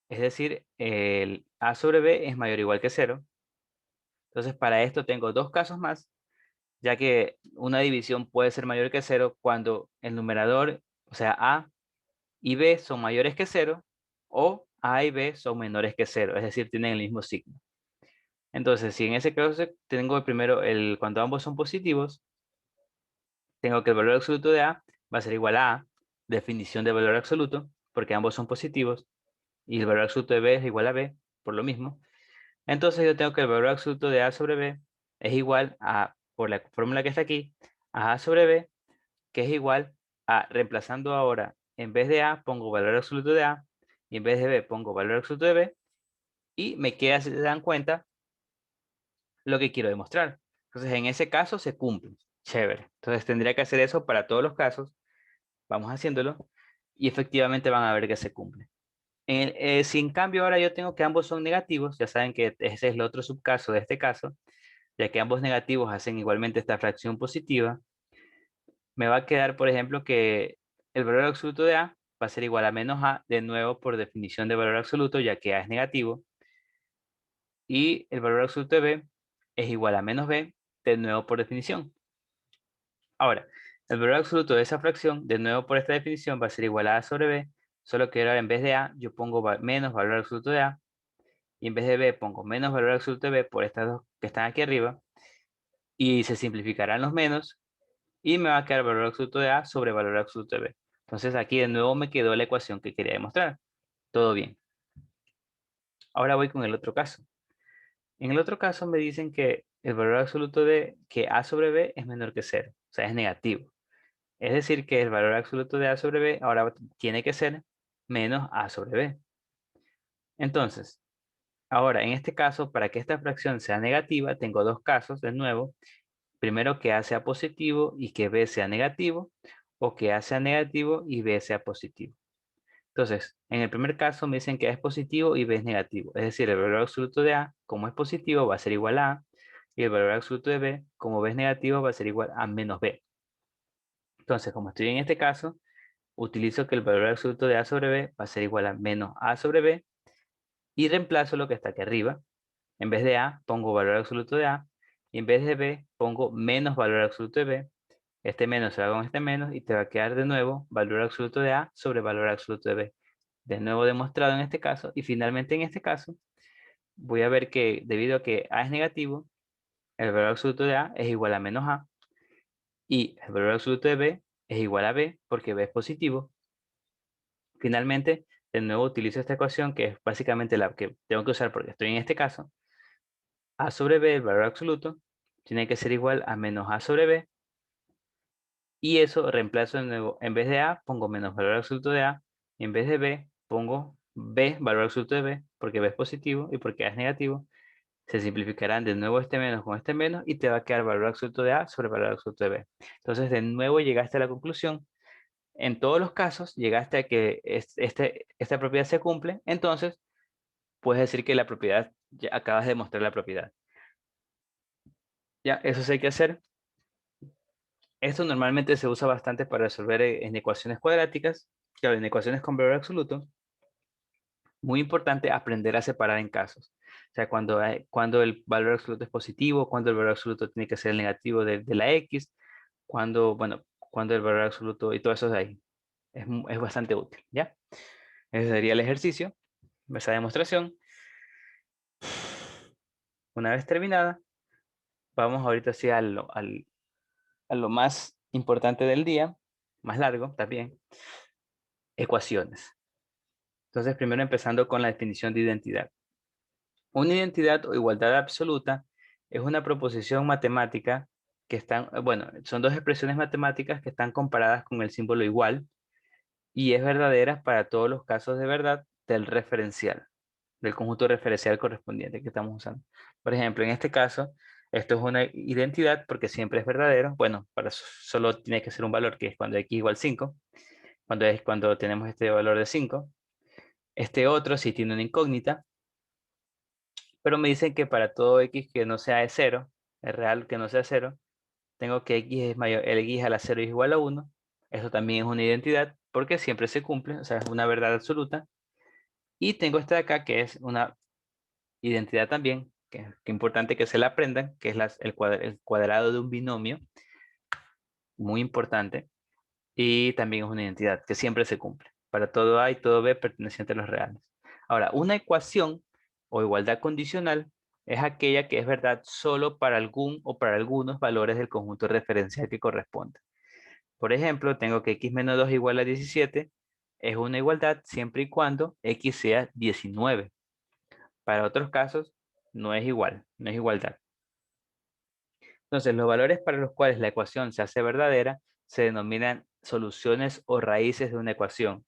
es decir, el A sobre B es mayor o igual que 0. Entonces, para esto tengo dos casos más, ya que una división puede ser mayor que 0 cuando el numerador, o sea, A y B son mayores que 0, o A y B son menores que 0, es decir, tienen el mismo signo. Entonces, si en ese caso tengo primero cuando ambos son positivos, tengo que el valor absoluto de A va a ser igual a definición de valor absoluto, porque ambos son positivos, y el valor absoluto de B es igual a B, por lo mismo. Entonces yo tengo que el valor absoluto de A sobre B es igual a, por la fórmula que está aquí, a sobre B, que es igual a, reemplazando ahora, en vez de A pongo valor absoluto de A, y en vez de B pongo valor absoluto de B, y me queda, si se dan cuenta, lo que quiero demostrar. Entonces en ese caso se cumple. Chévere. Entonces tendría que hacer eso para todos los casos. Vamos haciéndolo. Y efectivamente van a ver que se cumple. Si en cambio ahora yo tengo que ambos son negativos, ya saben que ese es el otro subcaso de este caso, ya que ambos negativos hacen igualmente esta fracción positiva, me va a quedar, por ejemplo, que el valor absoluto de A va a ser igual a menos A, de nuevo por definición de valor absoluto, ya que A es negativo, y el valor absoluto de B es igual a menos B, de nuevo por definición. Ahora, el valor absoluto de esa fracción, de nuevo por esta definición, va a ser igual a A sobre B, solo que ahora en vez de A yo pongo menos valor absoluto de A, y en vez de B pongo menos valor absoluto de B por estas dos que están aquí arriba, y se simplificarán los menos, y me va a quedar valor absoluto de A sobre valor absoluto de B. Entonces aquí de nuevo me quedó la ecuación que quería demostrar. Todo bien. Ahora voy con el otro caso. En el otro caso me dicen que el valor absoluto de que A sobre B es menor que 0, o sea, es negativo. Es decir, que el valor absoluto de A sobre B ahora tiene que ser menos A sobre B. Entonces, ahora en este caso, para que esta fracción sea negativa, tengo dos casos de nuevo. Primero que A sea positivo y que B sea negativo, o que A sea negativo y B sea positivo. Entonces, en el primer caso me dicen que A es positivo y B es negativo. Es decir, el valor absoluto de A, como es positivo, va a ser igual a A, y el valor absoluto de B, como B es negativo, va a ser igual a menos B. Entonces, como estoy en este caso, utilizo que el valor absoluto de A sobre B va a ser igual a menos A sobre B, y reemplazo lo que está aquí arriba. En vez de A, pongo valor absoluto de A, y en vez de B, pongo menos valor absoluto de B. Este menos se va con este menos, y te va a quedar de nuevo valor absoluto de A sobre valor absoluto de B. De nuevo demostrado en este caso, y finalmente en este caso, voy a ver que debido a que A es negativo, el valor absoluto de A es igual a menos A, y el valor absoluto de B es igual a B, porque B es positivo. Finalmente, de nuevo utilizo esta ecuación, que es básicamente la que tengo que usar porque estoy en este caso. A sobre B, el valor absoluto, tiene que ser igual a menos A sobre B, y eso reemplazo de nuevo, en vez de A, pongo menos valor absoluto de A, y en vez de B, pongo B, valor absoluto de B, porque B es positivo y porque A es negativo. Se simplificarán de nuevo este menos con este menos, y te va a quedar valor absoluto de A sobre valor absoluto de B. Entonces, de nuevo llegaste a la conclusión. En todos los casos, llegaste a que esta propiedad se cumple. Entonces, puedes decir que la propiedad, ya acabas de demostrar la propiedad. Ya, eso sí hay que hacer. Esto normalmente se usa bastante para resolver en ecuaciones cuadráticas, claro, en ecuaciones con valor absoluto. Muy importante aprender a separar en casos. O sea, cuando el valor absoluto es positivo, cuando el valor absoluto tiene que ser el negativo de la X, bueno, cuando el valor absoluto y todo eso de ahí. Es bastante útil, ¿ya? Ese sería el ejercicio, esa demostración. Una vez terminada, vamos ahorita sí a lo más importante del día, más largo también, ecuaciones. Entonces, primero empezando con la definición de identidad. Una identidad o igualdad absoluta es una proposición matemática que son dos expresiones matemáticas que están comparadas con el símbolo igual, y es verdadera para todos los casos de verdad del referencial, del conjunto referencial correspondiente que estamos usando. Por ejemplo, en este caso, esto es una identidad porque siempre es verdadero. Bueno, solo tiene que ser un valor, que es cuando x igual 5, cuando tenemos este valor de 5. Este otro sí tiene una incógnita, pero me dicen que para todo x que no sea de 0, es real que no sea 0, tengo que x es mayor, el x a la 0 es igual a 1. Eso también es una identidad porque siempre se cumple, o sea, es una verdad absoluta. Y tengo esta de acá que es una identidad también, que es importante que se la aprendan, que es el cuadrado de un binomio, muy importante, y también es una identidad que siempre se cumple. Para todo A y todo B perteneciente a los reales. Ahora, una ecuación o igualdad condicional es aquella que es verdad solo para algún o para algunos valores del conjunto referencial que corresponde. Por ejemplo, tengo que x menos 2 igual a 17, es una igualdad siempre y cuando x sea 19. Para otros casos, no es igual, no es igualdad. Entonces, los valores para los cuales la ecuación se hace verdadera se denominan soluciones o raíces de una ecuación.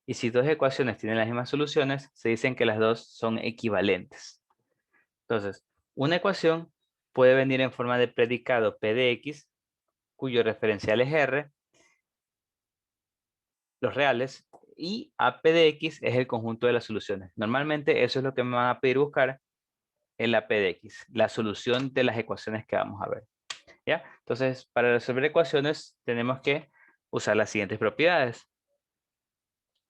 Y si dos ecuaciones tienen las mismas soluciones, se dicen que las dos son equivalentes. Entonces, una ecuación puede venir en forma de predicado P de X, cuyo referencial es R, los reales, y AP de X es el conjunto de las soluciones. Normalmente eso es lo que me van a pedir buscar en la P de X, la solución de las ecuaciones que vamos a ver. ¿Ya? Entonces, para resolver ecuaciones tenemos que usar las siguientes propiedades.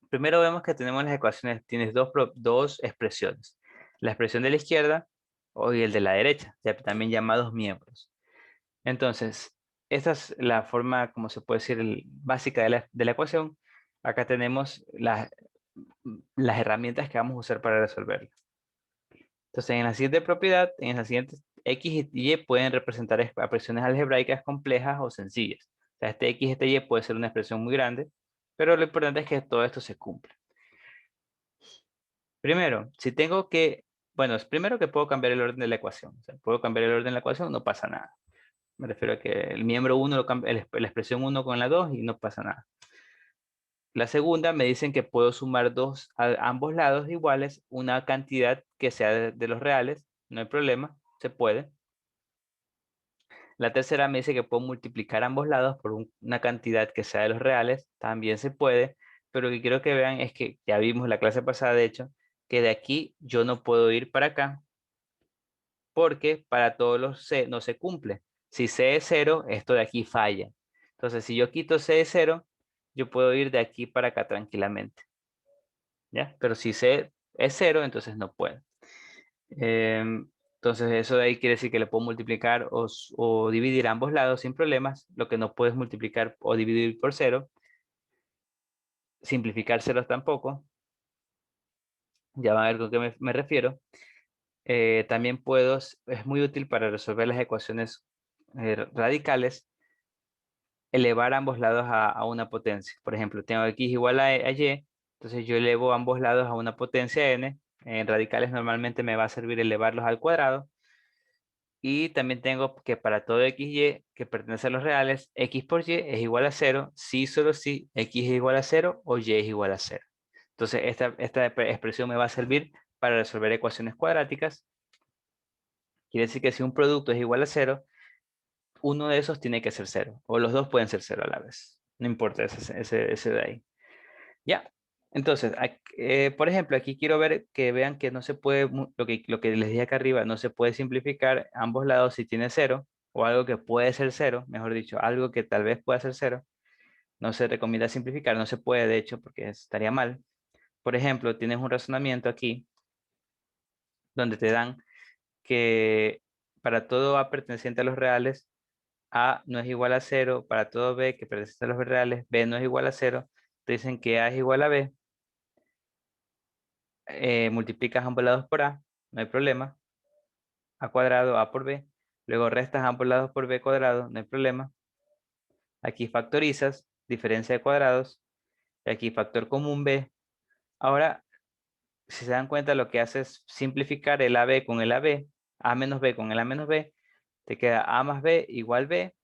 Primero vemos que tenemos las ecuaciones, tienes dos expresiones. La expresión de la izquierda y el de la derecha, ya también llamados miembros. Entonces, esta es la forma, como se puede decir, básica de la ecuación. Acá tenemos las herramientas que vamos a usar para resolverla. Entonces, en la siguiente propiedad, en la siguiente X y Y pueden representar expresiones algebraicas complejas o sencillas. O sea, este X y este Y puede ser una expresión muy grande, pero lo importante es que todo esto se cumpla. Primero, si tengo que, bueno, es primero que puedo cambiar el orden de la ecuación. O sea, puedo cambiar el orden de la ecuación, no pasa nada. Me refiero a que el miembro 1 lo cambia, la expresión 1 con la 2 y no pasa nada. La segunda me dicen que puedo sumar a ambos lados iguales una cantidad que sea de los reales, no hay problema, se puede. La tercera me dice que puedo multiplicar ambos lados por una cantidad que sea de los reales, también se puede, pero lo que quiero que vean es que ya vimos la clase pasada, de hecho, que de aquí yo no puedo ir para acá, porque para todos los C no se cumple. Si C es 0, esto de aquí falla. Entonces, si yo quito C de 0, yo puedo ir de aquí para acá tranquilamente. ¿Ya? Pero si C es 0, entonces no puedo. Entonces, eso de ahí quiere decir que le puedo multiplicar o dividir ambos lados sin problemas. Lo que no puedes multiplicar o dividir por 0. Simplificar ceros tampoco. Ya van a ver con qué me refiero. También es muy útil para resolver las ecuaciones radicales, elevar ambos lados a una potencia. Por ejemplo, tengo x igual a y, entonces yo elevo ambos lados a una potencia n. En radicales normalmente me va a servir elevarlos al cuadrado. Y también tengo que para todo x, y que pertenece a los reales, x por y es igual a 0, si solo si x es igual a 0 o y es igual a 0. Entonces esta expresión me va a servir para resolver ecuaciones cuadráticas. Quiere decir que si un producto es igual a 0, uno de esos tiene que ser 0, o los dos pueden ser 0 a la vez. No importa ese de ahí. Ya. Entonces, por ejemplo, aquí quiero ver que vean que no se puede, lo que les dije acá arriba, no se puede simplificar ambos lados si tiene 0, o algo que puede ser 0, mejor dicho, algo que tal vez pueda ser 0. No se recomienda simplificar, no se puede, de hecho, porque estaría mal. Por ejemplo, tienes un razonamiento aquí, donde te dan que para todo A perteneciente a los reales, A no es igual a 0, para todo B que pertenece a los reales, B no es igual a 0, te dicen que A es igual a B, multiplicas ambos lados por A, no hay problema, A cuadrado, A por B, luego restas ambos lados por B cuadrado, no hay problema, aquí factorizas, diferencia de cuadrados, y aquí factor común B. Ahora, si se dan cuenta, lo que hace es simplificar el AB con el AB, A menos B con el A menos B, te queda A más B igual B,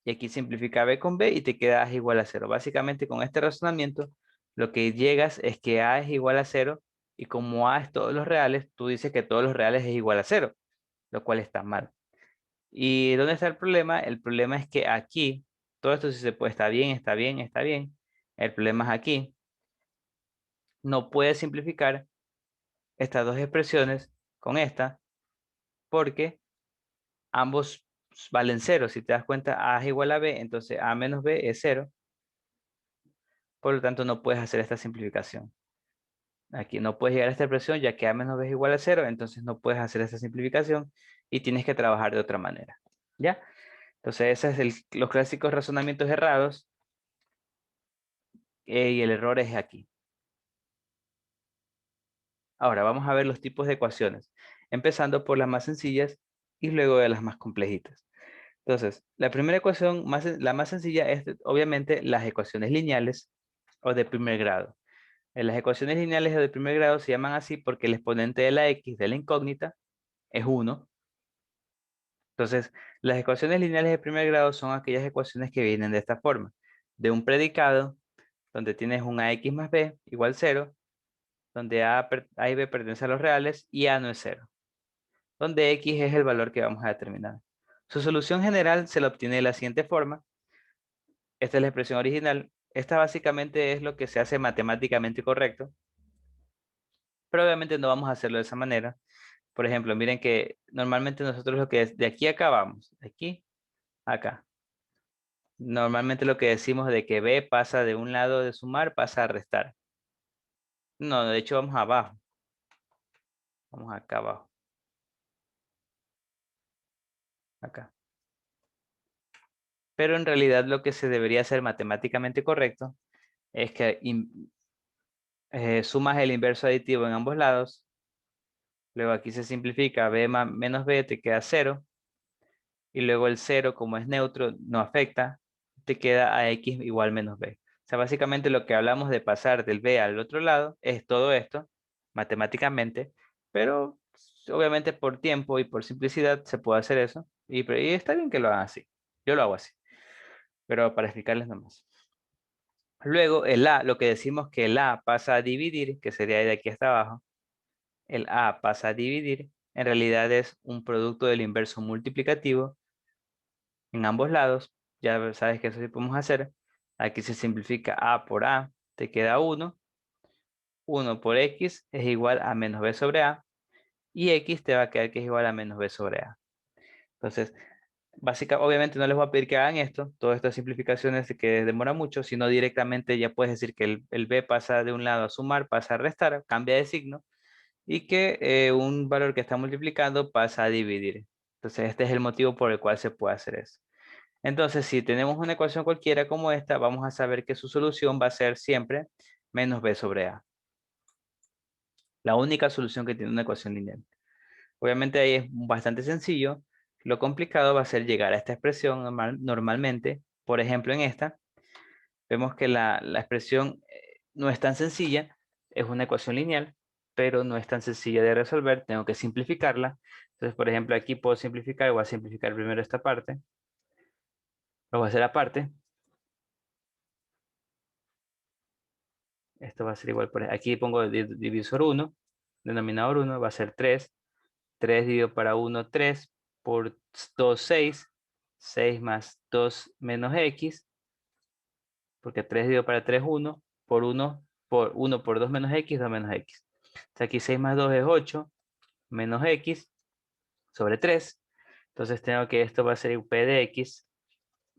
y aquí simplifica B con B y te queda A igual a 0. Básicamente con este razonamiento lo que llegas es que A es igual a 0 y como A es todos los reales, tú dices que todos los reales es igual a 0, lo cual está mal. ¿Y dónde está el problema? El problema es que aquí, todo esto sí se puede, está bien, está bien, está bien. El problema es aquí. No puedes simplificar estas dos expresiones con esta porque ambos valen 0. Si te das cuenta, A es igual a B, entonces A menos B es 0. Por lo tanto, no puedes hacer esta simplificación. Aquí no puedes llegar a esta expresión ya que a menos b es igual a 0, entonces no puedes hacer esta simplificación y tienes que trabajar de otra manera. ¿Ya? Entonces, esos son los clásicos razonamientos errados y el error es aquí. Ahora, vamos a ver los tipos de ecuaciones, empezando por las más sencillas y luego de las más complejitas. Entonces, la primera ecuación, la más sencilla es obviamente las ecuaciones lineales o de primer grado. Las ecuaciones lineales o de primer grado se llaman así porque el exponente de la x de la incógnita es 1. Entonces, las ecuaciones lineales de primer grado son aquellas ecuaciones que vienen de esta forma. De un predicado, donde tienes un ax más b igual 0, donde a y b pertenecen a los reales y a no es 0. Donde x es el valor que vamos a determinar. Su solución general se la obtiene de la siguiente forma. Esta es la expresión original. Esta básicamente es lo que se hace matemáticamente correcto. Pero obviamente no vamos a hacerlo de esa manera. Por ejemplo, miren que normalmente nosotros lo que es de aquí a acá vamos. De aquí a acá. Normalmente lo que decimos de que b pasa de un lado de sumar, pasa a restar. No, de hecho vamos abajo. Vamos acá abajo. Acá. Pero en realidad lo que se debería hacer matemáticamente correcto es que sumas el inverso aditivo en ambos lados. Luego aquí se simplifica, b menos b te queda 0. Y luego el 0, como es neutro, no afecta, te queda a x igual menos b. O sea, básicamente lo que hablamos de pasar del b al otro lado es todo esto, matemáticamente, pero obviamente por tiempo y por simplicidad se puede hacer eso. Y está bien que lo hagan así. Yo lo hago así, pero para explicarles nomás. Luego el a, lo que decimos que el a pasa a dividir, que sería de aquí hasta abajo, el a pasa a dividir, en realidad es un producto del inverso multiplicativo en ambos lados. Ya sabes que eso sí podemos hacer. Aquí se simplifica a por a, te queda 1. 1 por x es igual a menos b sobre a. Y x te va a quedar que es igual a menos b sobre a. Entonces, obviamente no les voy a pedir que hagan esto, todas estas simplificaciones que demora mucho, sino directamente ya puedes decir que el b pasa de un lado a sumar, pasa a restar, cambia de signo, y que un valor que está multiplicando pasa a dividir. Entonces, este es el motivo por el cual se puede hacer eso. Entonces, si tenemos una ecuación cualquiera como esta, vamos a saber que su solución va a ser siempre menos b sobre a. La única solución que tiene una ecuación lineal. Obviamente ahí es bastante sencillo. Lo complicado va a ser llegar a esta expresión normalmente. Por ejemplo, en esta, vemos que la expresión no es tan sencilla. Es una ecuación lineal, pero no es tan sencilla de resolver. Tengo que simplificarla. Entonces, por ejemplo, aquí puedo simplificar. Voy a simplificar primero esta parte. Lo voy a hacer aparte. Esto va a ser igual por aquí pongo divisor 1, denominador 1, va a ser 3. 3 dividido para 1, 3. Por 2, 6. 6 más 2 menos x. Porque 3 dividido para 3, 1. Por 1 por 2 menos x, 2 menos x. O sea, aquí 6 más 2 es 8. Menos x sobre 3. Entonces tengo que esto va a ser p de x.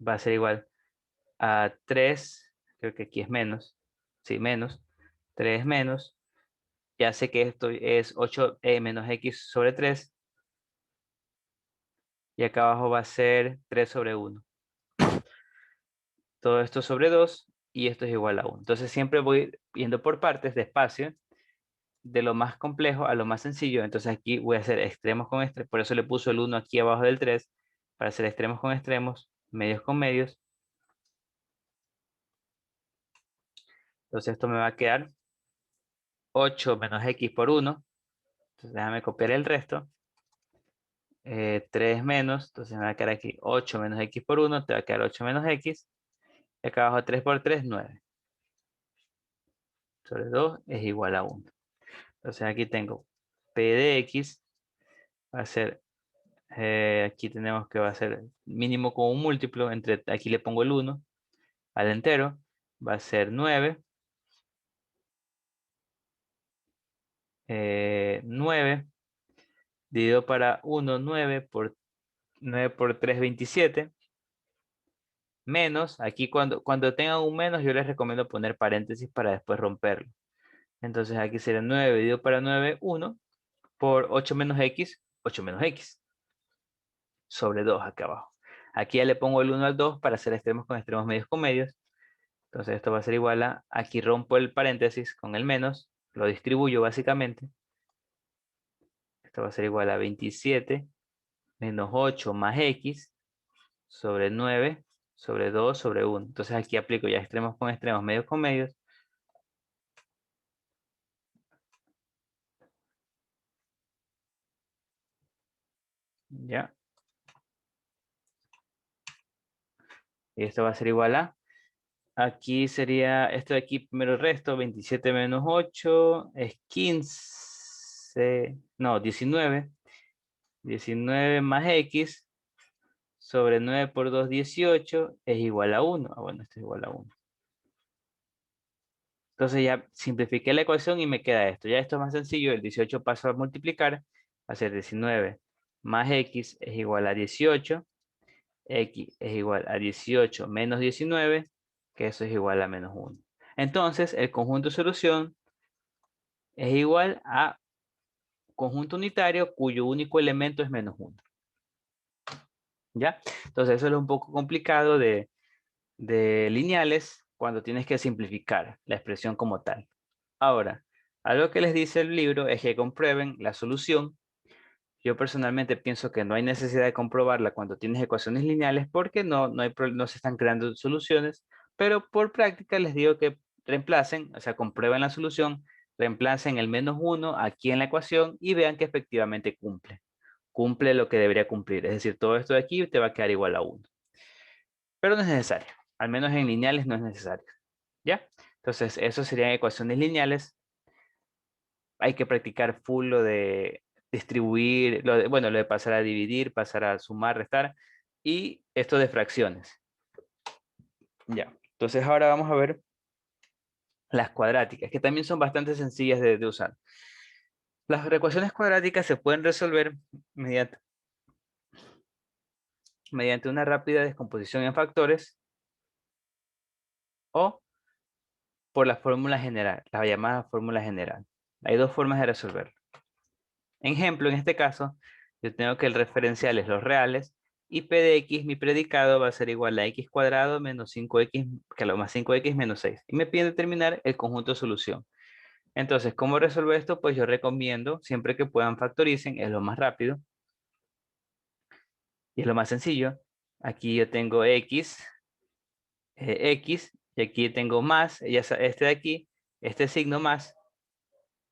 Va a ser igual a 3. Creo que aquí es menos. Sí, menos. 3 menos. Ya sé que esto es 8 menos x sobre 3. Y acá abajo va a ser 3 sobre 1. Todo esto sobre 2 y esto es igual a 1. Entonces siempre voy yendo por partes despacio, de lo más complejo a lo más sencillo. Entonces aquí voy a hacer extremos con extremos. Por eso le puso el 1 aquí abajo del 3, para hacer extremos con extremos, medios con medios. Entonces esto me va a quedar 8 menos x por 1. Entonces déjame copiar el resto. 3 menos, entonces me va a quedar aquí 8 menos x por 1, te va a quedar 8 menos x. Y acá abajo 3 por 3, 9. Sobre 2 es igual a 1. Entonces aquí tengo p de x, va a ser, aquí tenemos que va a ser mínimo con un múltiplo, aquí le pongo el 1 al entero, va a ser 9. 9 dividido para 1, 9 por 3, 27. Menos, aquí cuando tengan un menos yo les recomiendo poner paréntesis para después romperlo. Entonces aquí sería 9 dividido para 9, 1, por 8 menos x, 8 menos x, sobre 2 acá abajo. Aquí ya le pongo el 1 al 2 para hacer extremos con extremos, medios con medios. Entonces esto va a ser igual a, aquí rompo el paréntesis con el menos, lo distribuyo básicamente. Esto va a ser igual a 27 menos 8 más x sobre 9 sobre 2 sobre 1. Entonces aquí aplico ya extremos con extremos, medios con medios. Ya. Y esto va a ser igual a, aquí sería, esto de aquí primero el resto, 27 menos 8 es 15, no, 19. 19 más x sobre 9 por 2, 18 es igual a 1. Ah, bueno, esto es igual a 1. Entonces ya simplifiqué la ecuación y me queda esto. Ya esto es más sencillo, el 18 paso a multiplicar, va a ser 19 más x es igual a 18. X es igual a 18 menos 19, que eso es igual a menos 1. Entonces, el conjunto de solución es igual a conjunto unitario cuyo único elemento es menos 1. ¿Ya? Entonces, eso es un poco complicado de lineales cuando tienes que simplificar la expresión como tal. Ahora, algo que les dice el libro es que comprueben la solución. Yo personalmente pienso que no hay necesidad de comprobarla cuando tienes ecuaciones lineales porque no se están creando soluciones, pero por práctica les digo que reemplacen, o sea, comprueben la solución, reemplacen el menos 1 aquí en la ecuación y vean que efectivamente cumple. Cumple lo que debería cumplir, es decir, todo esto de aquí te va a quedar igual a 1. Pero no es necesario, al menos en lineales no es necesario. ¿Ya? Entonces, eso serían ecuaciones lineales. Hay que practicar full lo de distribuir, bueno, lo de pasar a dividir, pasar a sumar, restar, y esto de fracciones. Ya, entonces ahora vamos a ver las cuadráticas, que también son bastante sencillas de usar. Las ecuaciones cuadráticas se pueden resolver mediante una rápida descomposición en factores o por la fórmula general, la llamada fórmula general. Hay dos formas de resolverlo. Ejemplo, en este caso, yo tengo que el referencial es los reales y P de X, mi predicado, va a ser igual a X cuadrado menos 5X, que lo más 5X menos 6. Y me piden determinar el conjunto de solución. Entonces, ¿cómo resuelvo esto? Pues yo recomiendo, siempre que puedan factoricen, es lo más rápido. Y es lo más sencillo. Aquí yo tengo X, X, y aquí tengo más, este de aquí, este signo más,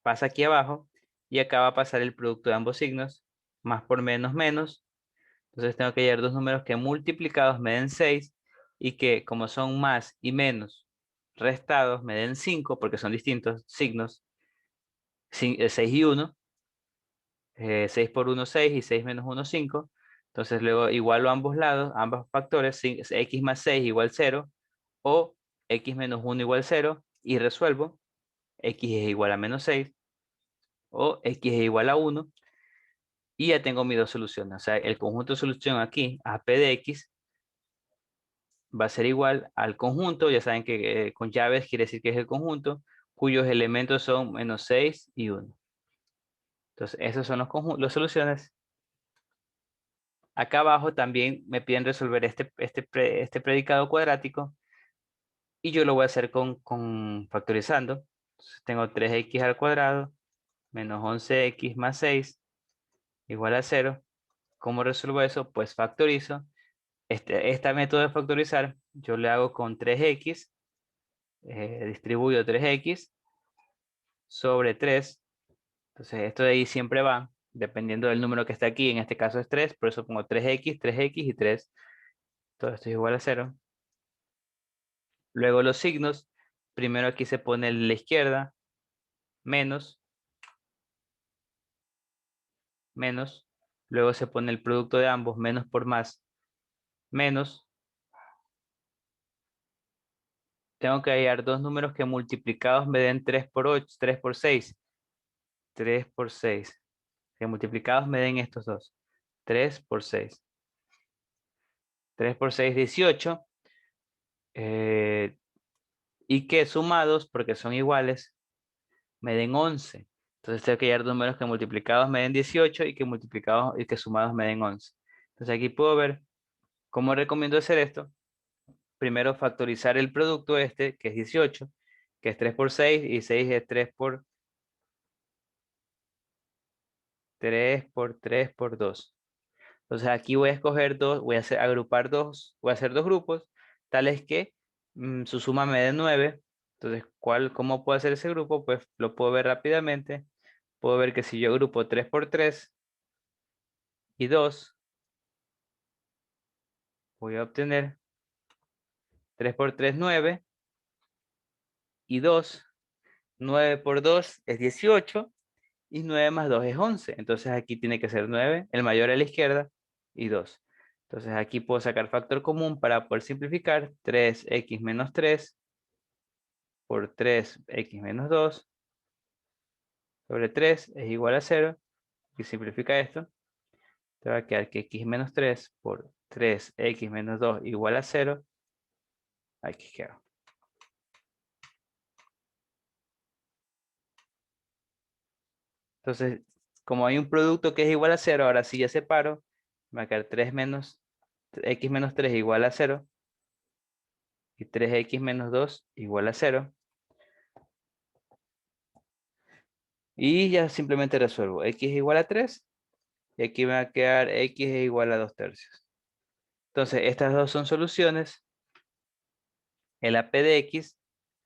pasa aquí abajo, y acá va a pasar el producto de ambos signos, más por menos, menos. Entonces tengo que hallar dos números que multiplicados me den 6 y que como son más y menos restados me den 5 porque son distintos signos, 6 y 1, 6 por 1 6 y 6 menos 1 5. Entonces luego igualo ambos lados, ambos factores, x más 6 igual 0 o x menos 1 igual 0 y resuelvo, x es igual a menos 6 o x es igual a 1 y ya tengo mis dos soluciones. O sea, el conjunto de solución aquí a p de x va a ser igual al conjunto, ya saben que con llaves quiere decir que es el conjunto, cuyos elementos son menos 6 y 1. Entonces, esos son las soluciones. Acá abajo también me piden resolver este predicado cuadrático y yo lo voy a hacer con factorizando. Entonces, tengo 3x al cuadrado menos 11x más 6 igual a 0. ¿Cómo resuelvo eso? Pues factorizo. Esta método de factorizar yo le hago con 3x. Distribuyo 3x sobre 3. Entonces esto de ahí siempre va, dependiendo del número que está aquí. En este caso es 3, por eso pongo 3x, 3x y 3. Todo esto es igual a 0. Luego los signos. Primero aquí se pone la izquierda, menos, menos. Luego se pone el producto de ambos, menos por más, menos. Tengo que hallar dos números que multiplicados me den 3 por 8, 3 por 6. 3 por 6. Que multiplicados me den estos dos. 3 por 6. 3 por 6, 18. Y que sumados, porque son iguales, me den 11. Entonces tengo que hallar números que multiplicados me den 18 y que multiplicados y que sumados me den 11. Entonces aquí puedo ver cómo recomiendo hacer esto. Primero factorizar el producto este, que es 18, que es 3 por 6, y 6 es 3 por 3 por 3 por 2. Entonces aquí voy a escoger dos, voy a agrupar dos, voy a hacer dos grupos, tales que su suma me dé 9. Entonces, ¿cómo puedo hacer ese grupo? Pues lo puedo ver rápidamente. Puedo ver que si yo agrupo 3 por 3 y 2, voy a obtener 3 por 3, 9, y 2, 9 por 2 es 18, y 9 más 2 es 11. Entonces aquí tiene que ser 9, el mayor a la izquierda, y 2. Entonces aquí puedo sacar factor común para poder simplificar. 3x menos 3 por 3x menos 2 sobre 3 es igual a 0. Y simplifica esto. Te va a quedar que x menos 3 por 3x menos 2 igual a 0. Aquí queda. Entonces, como hay un producto que es igual a 0, ahora sí ya separo. Me va a quedar 3 menos x menos 3 igual a 0. Y 3x menos 2 igual a 0. Y ya simplemente resuelvo. X es igual a 3. Y aquí me va a quedar x es igual a 2 tercios. Entonces, estas dos son soluciones. El AP de x,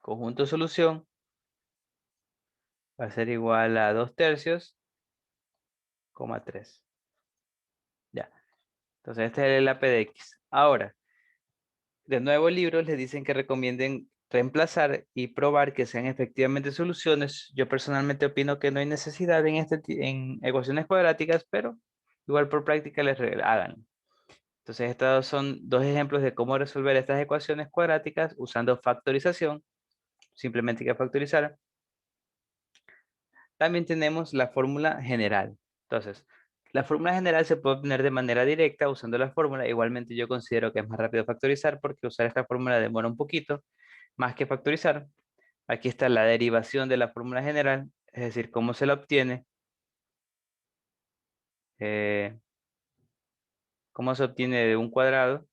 conjunto solución, va a ser igual a 2 tercios, 3. Ya. Entonces, este es el AP de x. Ahora, de nuevo libros les dicen que recomienden reemplazar y probar que sean efectivamente soluciones. Yo personalmente opino que no hay necesidad en ecuaciones cuadráticas, pero igual por práctica hagan. Entonces, estos son dos ejemplos de cómo resolver estas ecuaciones cuadráticas usando factorización. Simplemente hay que factorizar. También tenemos la fórmula general. Entonces, la fórmula general se puede obtener de manera directa usando la fórmula. Igualmente yo considero que es más rápido factorizar porque usar esta fórmula demora un poquito más que factorizar. Aquí está la derivación de la fórmula general, es decir, cómo se la obtiene. Cómo se obtiene de un cuadrado.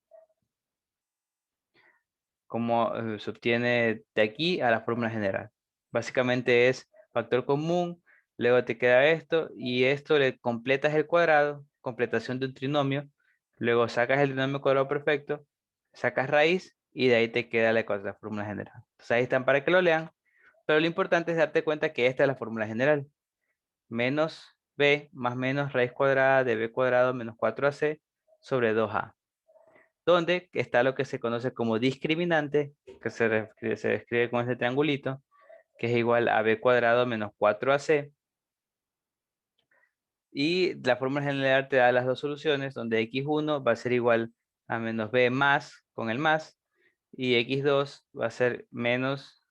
Cómo se obtiene de aquí a la fórmula general. Básicamente es factor común, luego te queda esto, y esto le completas el cuadrado, completación de un trinomio, luego sacas el trinomio cuadrado perfecto, sacas raíz, y de ahí te queda la fórmula general. Entonces ahí están para que lo lean, pero lo importante es darte cuenta que esta es la fórmula general. Menos b más menos raíz cuadrada de b cuadrado menos 4ac sobre 2a. Donde está lo que se conoce como discriminante, que se describe con este triangulito, que es igual a b cuadrado menos 4ac. Y la fórmula general te da las dos soluciones, donde x1 va a ser igual a menos b más, con el más, y x2 va a ser menos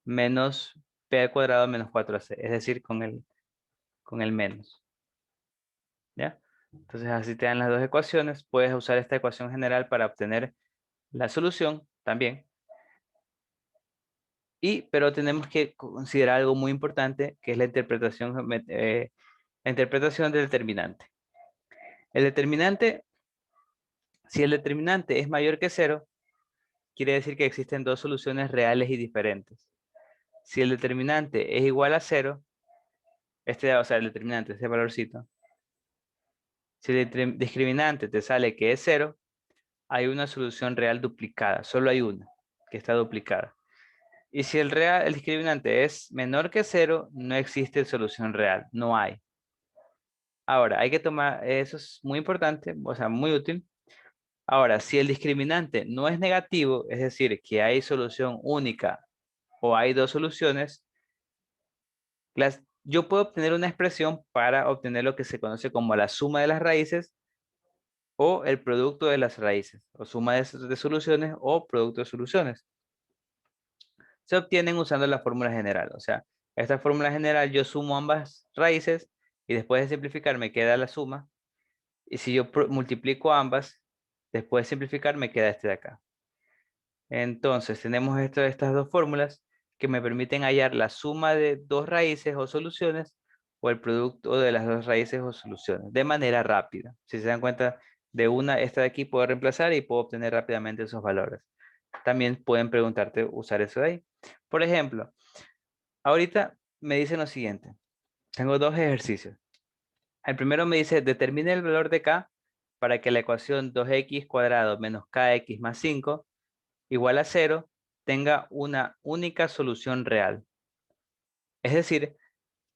b al cuadrado menos 4ac, es decir, con el menos. ¿Ya? Entonces así te dan las dos ecuaciones. Puedes usar esta ecuación general para obtener la solución también. Pero tenemos que considerar algo muy importante, que es la interpretación del determinante. El determinante, si el determinante es mayor que 0, quiere decir que existen dos soluciones reales y diferentes. Si el determinante es igual a 0, o sea, el determinante, ese valorcito, si el discriminante te sale que es 0, hay una solución real duplicada, solo hay una que está duplicada. Y si el discriminante es menor que 0, no existe solución real, no hay. Ahora, hay que tomar, eso es muy importante, o sea, muy útil. Ahora, si el discriminante no es negativo, es decir, que hay solución única o hay dos soluciones, yo puedo obtener una expresión para obtener lo que se conoce como la suma de las raíces o el producto de las raíces, o suma de soluciones o producto de soluciones. Se obtienen usando la fórmula general. O sea, esta fórmula general yo sumo ambas raíces y después de simplificar me queda la suma. Y si yo multiplico ambas, después de simplificar me queda este de acá. Entonces tenemos estas dos fórmulas. que me permiten hallar la suma de dos raíces o soluciones o el producto de las dos raíces o soluciones de manera rápida. Si se dan cuenta, de una, esta de aquí puedo reemplazar y puedo obtener rápidamente esos valores. También pueden preguntarte usar eso de ahí. Por ejemplo, ahorita me dicen lo siguiente. Tengo dos ejercicios. El primero me dice, determine el valor de k para que la ecuación 2x cuadrado menos kx más 5 igual a 0 tenga una única solución real. Es decir,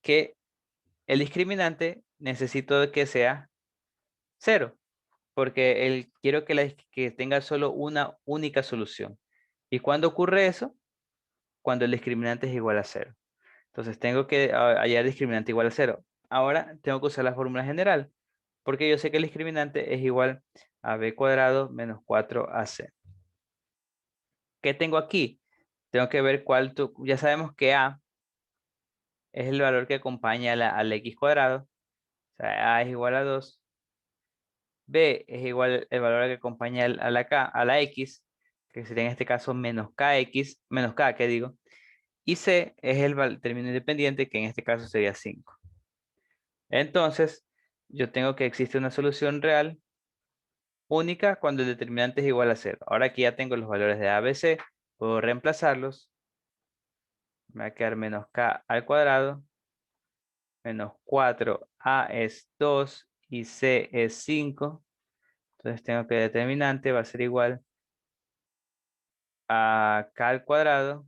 que el discriminante necesito que sea 0, porque quiero que tenga solo una única solución. ¿Y cuándo ocurre eso? Cuando el discriminante es igual a 0. Entonces tengo que hallar discriminante igual a 0. Ahora tengo que usar la fórmula general, porque yo sé que el discriminante es igual a b cuadrado menos 4ac. ¿Qué tengo aquí? Tengo que ver cuál, ya sabemos que a es el valor que acompaña al x cuadrado. O sea, a es igual a 2. B es igual el valor que acompaña a la x, que sería en este caso menos kx, menos k, que digo. Y C es el término independiente, que en este caso sería 5. Entonces, yo tengo que existe una solución real única cuando el determinante es igual a 0. Ahora que ya tengo los valores de A, B, C, puedo reemplazarlos. Me va a quedar menos k al cuadrado, menos 4a es 2 y c es 5. Entonces tengo que el determinante va a ser igual a k al cuadrado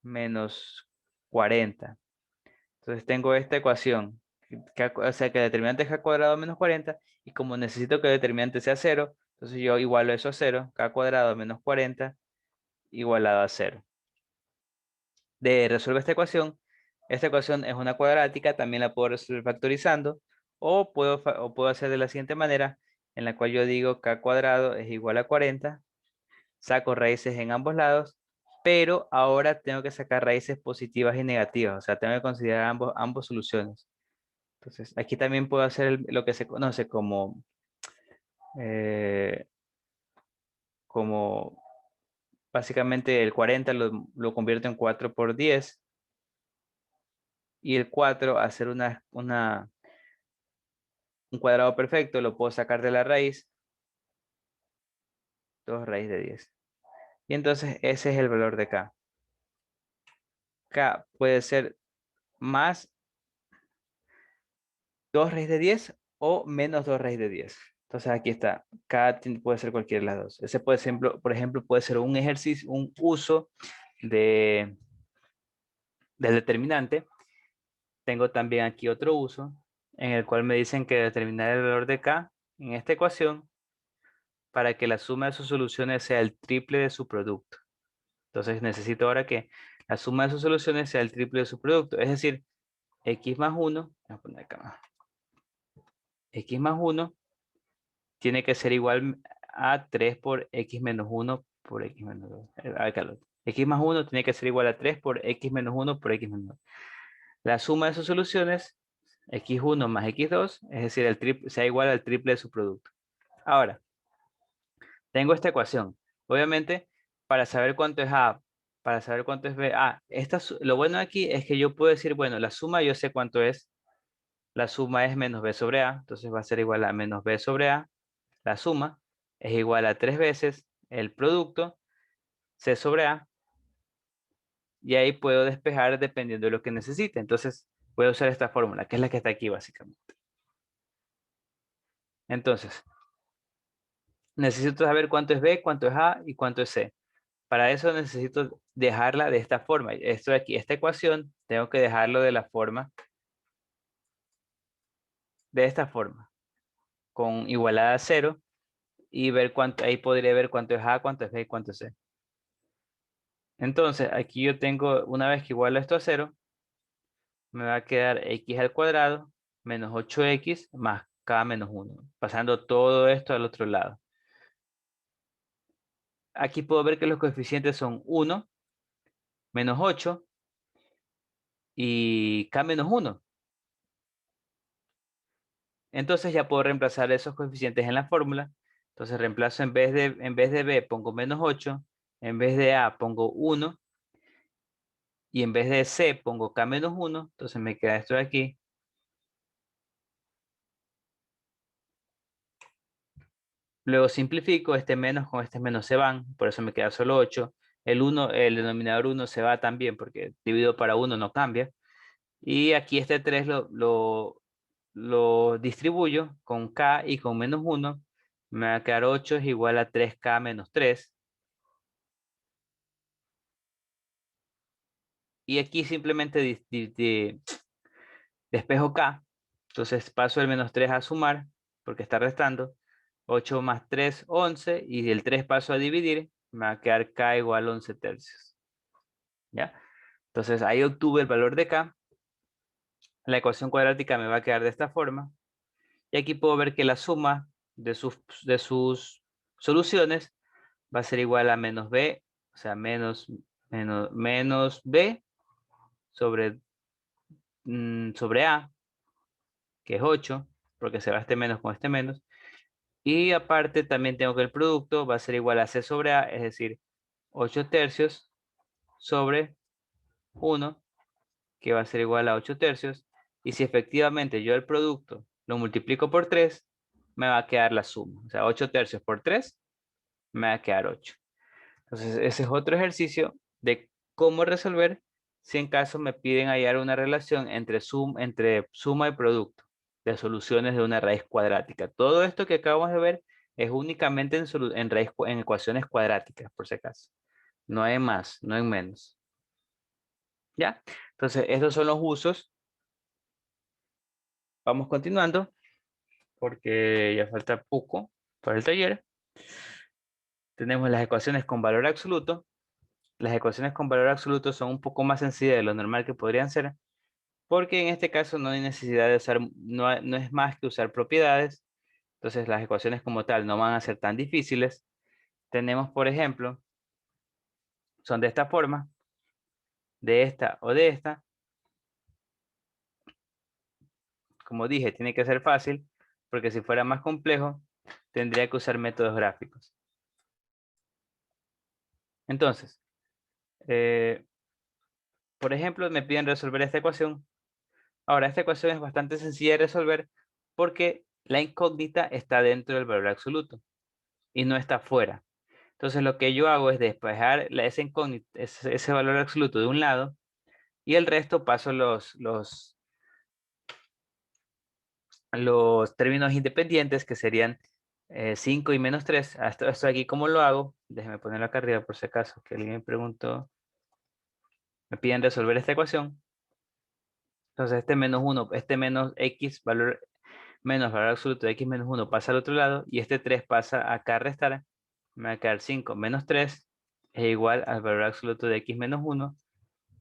menos 40. Entonces tengo esta ecuación, o sea que el determinante es k cuadrado menos 40, y como necesito que el determinante sea 0, entonces yo igualo eso a 0, k cuadrado menos 40 igualado a 0. Resuelvo esta ecuación es una cuadrática, también la puedo resolver factorizando, o puedo hacer de la siguiente manera, en la cual yo digo k cuadrado es igual a 40, saco raíces en ambos lados, pero ahora tengo que sacar raíces positivas y negativas, o sea, tengo que considerar ambos soluciones. Entonces, aquí también puedo hacer lo que se conoce eh, como básicamente el 40 lo convierto en 4 por 10, y el 4 hacer un cuadrado perfecto, lo puedo sacar de la raíz, 2 raíz de 10. Y entonces ese es el valor de k. K puede ser más 2 raíz de 10 o menos 2 raíz de 10. Entonces aquí está, K puede ser cualquiera de las dos. Ese por ejemplo, puede ser un ejercicio, un uso del determinante. Tengo también aquí otro uso en el cual me dicen que determinar el valor de K en esta ecuación para que la suma de sus soluciones sea el triple de su producto. Entonces necesito ahora que la suma de sus soluciones sea el triple de su producto. Es decir, x más 1, voy a poner acá, x más 1 tiene que ser igual a 3 por x menos 1 por x menos 2. X más 1 tiene que ser igual a 3 por x menos 1 por x menos 2. La suma de sus soluciones, x1 más x2, es decir, el triple, sea igual al triple de su producto. Ahora, tengo esta ecuación. Obviamente, para saber cuánto es A, para saber cuánto es B, lo bueno aquí es que yo puedo decir, bueno, la suma yo sé cuánto es. La suma es menos B sobre A, entonces va a ser igual a menos B sobre A. La suma es igual a 3 veces el producto, C sobre A, y ahí puedo despejar dependiendo de lo que necesite. Entonces, voy a usar esta fórmula, que es la que está aquí básicamente. Entonces, necesito saber cuánto es B, cuánto es A y cuánto es C. Para eso necesito dejarla de esta forma. Esto de aquí, esta ecuación, tengo que dejarlo de esta forma, con igualada a 0, y ver cuánto, ahí podría ver cuánto es A, cuánto es B y cuánto es C. Entonces, aquí yo tengo, una vez que igualo esto a 0, me va a quedar x al cuadrado menos 8x más k menos 1, pasando todo esto al otro lado. Aquí puedo ver que los coeficientes son 1, menos 8 y k menos 1. Entonces ya puedo reemplazar esos coeficientes en la fórmula. Entonces reemplazo en vez de b pongo menos 8, en vez de a pongo 1, y en vez de C pongo K menos 1, entonces me queda esto de aquí. Luego simplifico, este menos con este menos se van, por eso me queda solo 8. El 1, el denominador 1 se va también porque dividido para 1 no cambia. Y aquí este 3 lo distribuyo con K y con menos 1. Me va a quedar 8 es igual a 3K menos 3. Y aquí simplemente despejo K. Entonces paso el menos 3 a sumar, porque está restando. 8 más 3, 11. Y el 3 paso a dividir. Me va a quedar K igual a 11 tercios. ¿Ya? Entonces ahí obtuve el valor de K. La ecuación cuadrática me va a quedar de esta forma. Y aquí puedo ver que la suma de sus soluciones va a ser igual a menos B. O sea, menos B sobre A, que es 8, porque se va este menos con este menos. Y aparte también tengo que el producto va a ser igual a C sobre A, es decir, 8 tercios sobre 1, que va a ser igual a 8 tercios. Y si efectivamente yo el producto lo multiplico por 3, me va a quedar la suma. O sea, 8 tercios por 3, me va a quedar 8. Entonces, ese es otro ejercicio de cómo resolver si en caso me piden hallar una relación entre suma y producto de soluciones de una raíz cuadrática. Todo esto que acabamos de ver es únicamente en ecuaciones cuadráticas, por si acaso. No hay más, no hay menos. ¿Ya? Entonces, estos son los usos. Vamos continuando, porque ya falta poco para el taller. Tenemos las ecuaciones con valor absoluto. Las ecuaciones con valor absoluto son un poco más sencillas de lo normal que podrían ser, porque en este caso no hay necesidad de usar, no es más que usar propiedades. Entonces las ecuaciones como tal no van a ser tan difíciles. Tenemos, por ejemplo, son de esta forma, de esta o de esta. Como dije, tiene que ser fácil, porque si fuera más complejo, tendría que usar métodos gráficos. Entonces, por ejemplo, me piden resolver esta ecuación. Ahora, esta ecuación es bastante sencilla de resolver porque la incógnita está dentro del valor absoluto y no está fuera. Entonces, lo que yo hago es despejar esa incógnita, ese valor absoluto de un lado y el resto paso los términos independientes que serían 5 y menos 3. Esto aquí, ¿cómo lo hago? Déjenme ponerlo acá arriba por si acaso, que alguien me preguntó. Me piden resolver esta ecuación. Entonces, este menos 1, este menos x menos valor absoluto de x menos 1 pasa al otro lado y este 3 pasa acá a restar. Me va a quedar 5 menos 3 es igual al valor absoluto de x menos 1.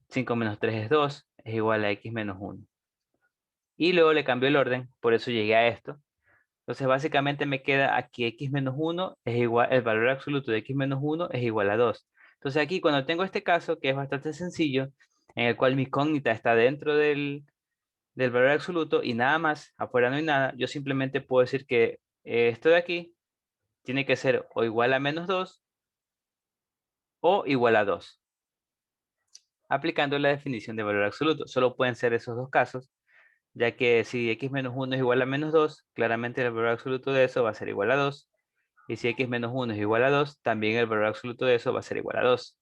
5 menos 3 es 2, es igual a x menos 1. Y luego le cambio el orden, por eso llegué a esto. Entonces básicamente me queda aquí x menos 1 es igual, el valor absoluto de x menos 1 es igual a 2. Entonces aquí cuando tengo este caso, que es bastante sencillo, en el cual mi incógnita está dentro del valor absoluto y nada más, afuera no hay nada, yo simplemente puedo decir que esto de aquí tiene que ser o igual a menos 2 o igual a 2. Aplicando la definición de valor absoluto. Solo pueden ser esos dos casos, ya que si x menos 1 es igual a menos 2, claramente el valor absoluto de eso va a ser igual a 2. Y si x menos 1 es igual a 2, también el valor absoluto de eso va a ser igual a 2.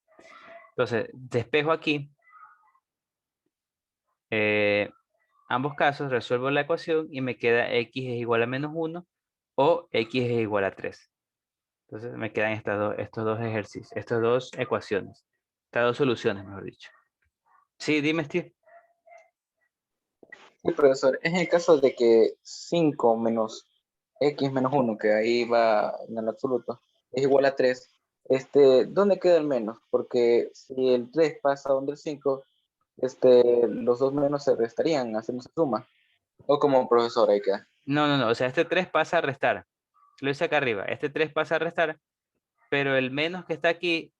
Entonces, despejo aquí ambos casos, resuelvo la ecuación y me queda x es igual a menos 1 o x es igual a 3. Entonces me quedan estos dos ejercicios, estas dos ecuaciones, estas dos soluciones, mejor dicho. Sí, dime, Steve. Sí, profesor, es el caso de que 5 menos x menos 1, que ahí va en el absoluto, es igual a 3. ¿Dónde queda el menos? Porque si el 3 pasa donde el 5, los dos menos se restarían, haciéndose suma. O como profesor ahí queda. No, o sea, este 3 pasa a restar. Lo hice acá arriba. Este 3 pasa a restar, pero el menos que está aquí,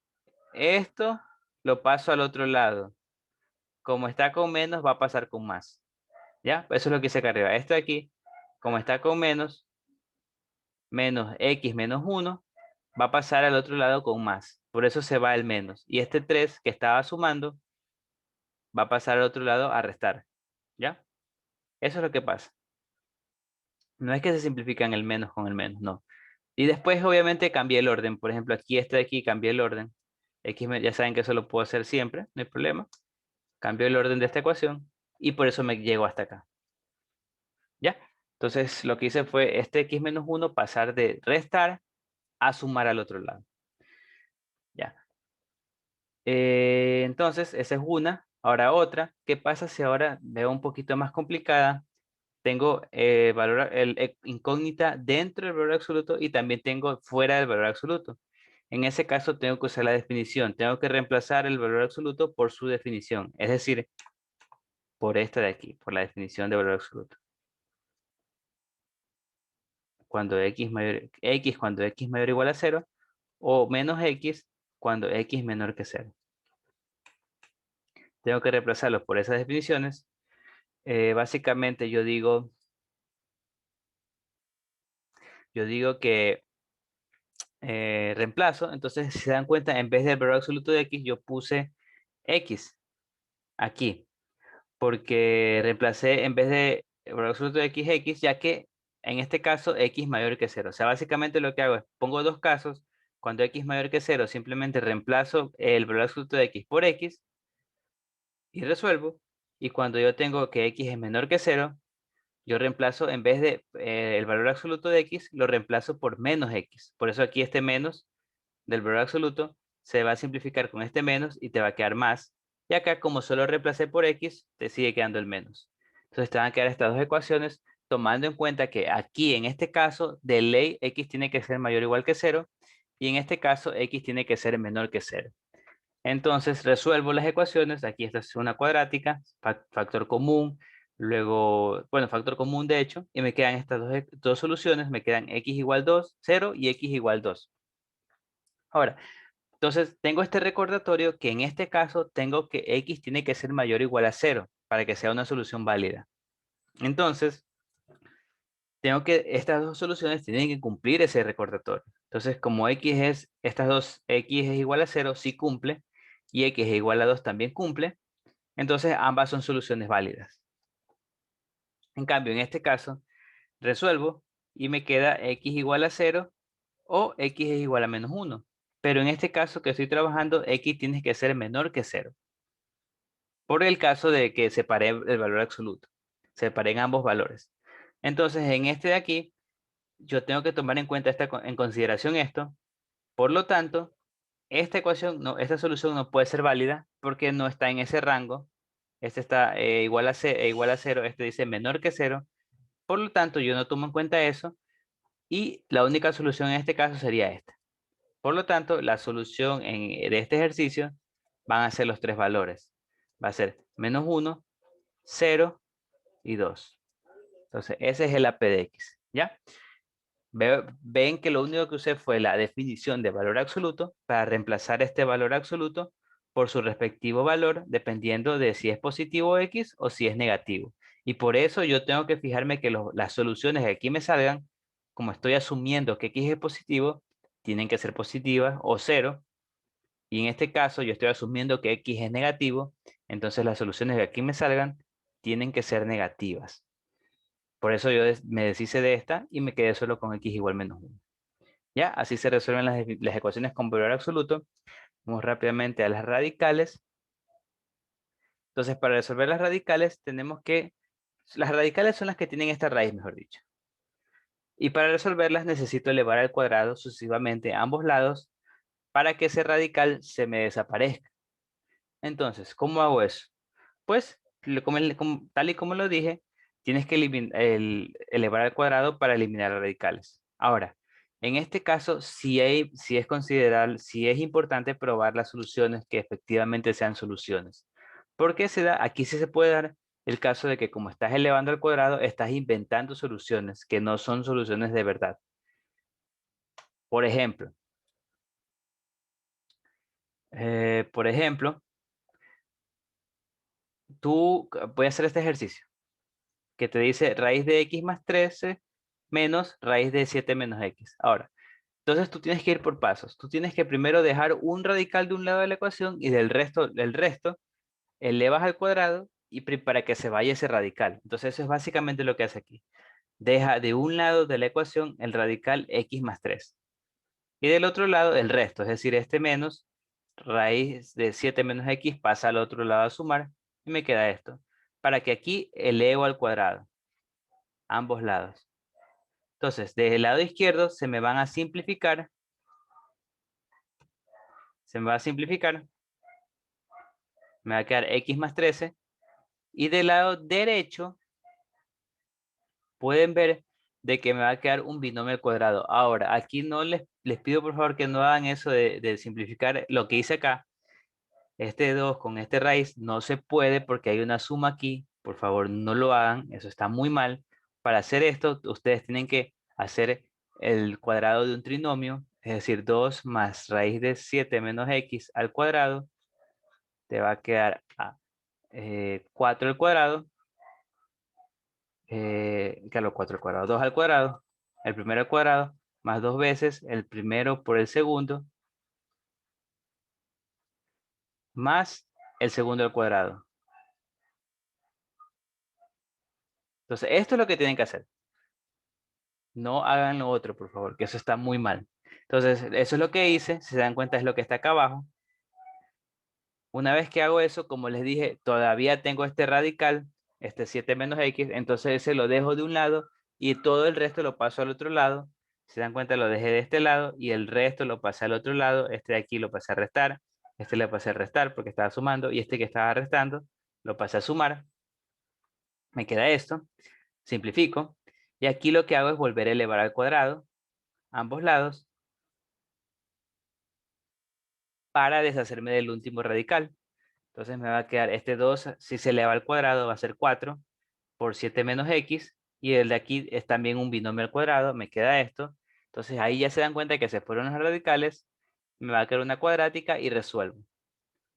esto lo paso al otro lado. Como está con menos, va a pasar con más. ¿Ya? Eso es lo que hice acá arriba. Esto de aquí, como está con menos x menos 1, va a pasar al otro lado con más. Por eso se va el menos. Y este 3 que estaba sumando, va a pasar al otro lado a restar. ¿Ya? Eso es lo que pasa. No es que se simplifican el menos con el menos, no. Y después, obviamente, cambié el orden. Por ejemplo, aquí este de aquí cambié el orden. Ya saben que eso lo puedo hacer siempre, no hay problema. Cambio el orden de esta ecuación y por eso me llego hasta acá. ¿Ya? Entonces, lo que hice fue este x menos 1 pasar de restar a sumar al otro lado. ¿Ya? Entonces, esa es una. Ahora otra. ¿Qué pasa si ahora veo un poquito más complicada? Tengo incógnita dentro del valor absoluto y también tengo fuera del valor absoluto. En ese caso tengo que usar la definición. Tengo que reemplazar el valor absoluto por su definición. Es decir, por esta de aquí, por la definición de valor absoluto. Cuando x cuando x mayor o igual a 0 o menos x cuando x menor que 0. Tengo que reemplazarlos por esas definiciones. Básicamente yo digo que reemplazo, entonces si se dan cuenta, en vez del valor absoluto de x, yo puse x aquí, porque reemplacé en vez de el valor absoluto de x, ya que en este caso x mayor que 0. O sea, básicamente lo que hago es, pongo dos casos, cuando x mayor que 0, simplemente reemplazo el valor absoluto de x por x y resuelvo, y cuando yo tengo que x es menor que 0, yo reemplazo, en vez de el valor absoluto de x, lo reemplazo por menos x. Por eso aquí este menos del valor absoluto se va a simplificar con este menos y te va a quedar más. Y acá, como solo reemplacé por x, te sigue quedando el menos. Entonces te van a quedar estas dos ecuaciones, tomando en cuenta que aquí, en este caso, de ley, x tiene que ser mayor o igual que 0, y en este caso, x tiene que ser menor que 0. Entonces resuelvo las ecuaciones. Aquí esta es una cuadrática, factor común, luego, bueno, factor común de hecho, y me quedan estas dos soluciones. Me quedan x igual 2, 0 y x igual 2. Ahora, entonces tengo este recordatorio que en este caso tengo que x tiene que ser mayor o igual a 0 para que sea una solución válida. Entonces, tengo que, estas dos soluciones tienen que cumplir ese recordatorio. Entonces, como estas dos, x es igual a 0, sí cumple, y x es igual a 2 también cumple, entonces ambas son soluciones válidas. En cambio, en este caso, resuelvo y me queda x igual a 0 o x es igual a menos 1. Pero en este caso que estoy trabajando, x tiene que ser menor que 0. Por el caso de que separé el valor absoluto. Separé ambos valores. Entonces, en este de aquí, yo tengo que tomar en cuenta en consideración esto. Por lo tanto, esta ecuación, esta solución no puede ser válida porque no está en ese rango. Este está igual a 0, este dice menor que 0. Por lo tanto, yo no tomo en cuenta eso y la única solución en este caso sería esta. Por lo tanto, la solución de este ejercicio van a ser los tres valores. Va a ser menos 1, 0 y 2. Entonces, ese es el AP de X, ¿ya? Ven que lo único que usé fue la definición de valor absoluto para reemplazar este valor absoluto por su respectivo valor, dependiendo de si es positivo X o si es negativo. Y por eso yo tengo que fijarme que las soluciones que aquí me salgan, como estoy asumiendo que X es positivo, tienen que ser positivas o 0. Y en este caso yo estoy asumiendo que X es negativo, entonces las soluciones que aquí me salgan tienen que ser negativas. Por eso yo me deshice de esta y me quedé solo con x igual menos 1. ¿Ya? Así se resuelven las ecuaciones con valor absoluto. Vamos rápidamente a las radicales. Entonces, para resolver las radicales, tenemos que... Las radicales son las que tienen esta raíz, mejor dicho. Y para resolverlas necesito elevar al cuadrado sucesivamente a ambos lados para que ese radical se me desaparezca. Entonces, ¿cómo hago eso? Pues, tal y como lo dije, tienes que elevar al cuadrado para eliminar radicales. Ahora, en este caso, si es importante probar las soluciones que efectivamente sean soluciones. Porque aquí sí se puede dar el caso de que como estás elevando al cuadrado, estás inventando soluciones que no son soluciones de verdad. Por ejemplo, voy a hacer este ejercicio que te dice raíz de x más 13 menos raíz de 7 menos x. Ahora, entonces tú tienes que ir por pasos. Tú tienes que primero dejar un radical de un lado de la ecuación y del resto elevas al cuadrado y para que se vaya ese radical. Entonces eso es básicamente lo que hace aquí. Deja de un lado de la ecuación el radical x más 3. Y del otro lado el resto, es decir, este menos raíz de 7 menos x pasa al otro lado a sumar y me queda esto. Para que aquí elevo al cuadrado, ambos lados. Entonces, desde el lado izquierdo se me van a simplificar. Se me va a simplificar. Me va a quedar x más 13. Y del lado derecho pueden ver de que me va a quedar un binomio al cuadrado. Ahora, aquí no les pido por favor que no hagan eso de simplificar lo que hice acá. Este 2 con este raíz no se puede porque hay una suma aquí. Por favor, no lo hagan. Eso está muy mal. Para hacer esto, ustedes tienen que hacer el cuadrado de un trinomio. Es decir, 2 más raíz de 7 menos x al cuadrado. Te va a quedar 4 al cuadrado. Claro, 4 al cuadrado. 2 al cuadrado. El primero al cuadrado. Más 2 veces el primero por el segundo. Más el segundo al cuadrado. Entonces, esto es lo que tienen que hacer. No hagan lo otro, por favor, que eso está muy mal. Entonces, eso es lo que hice. Si se dan cuenta, es lo que está acá abajo. Una vez que hago eso, como les dije, todavía tengo este radical, este 7 menos x, entonces ese lo dejo de un lado y todo el resto lo paso al otro lado. Si se dan cuenta, lo dejé de este lado y el resto lo pasé al otro lado. Este de aquí lo pasé a restar, este le pasé a restar porque estaba sumando y este que estaba restando lo pasé a sumar. Me queda esto, simplifico y aquí lo que hago es volver a elevar al cuadrado ambos lados para deshacerme del último radical. Entonces me va a quedar este 2, si se eleva al cuadrado va a ser 4 por 7 menos x, y el de aquí es también un binomio al cuadrado, me queda esto. Entonces ahí ya se dan cuenta que se fueron los radicales, me va a quedar una cuadrática y resuelvo.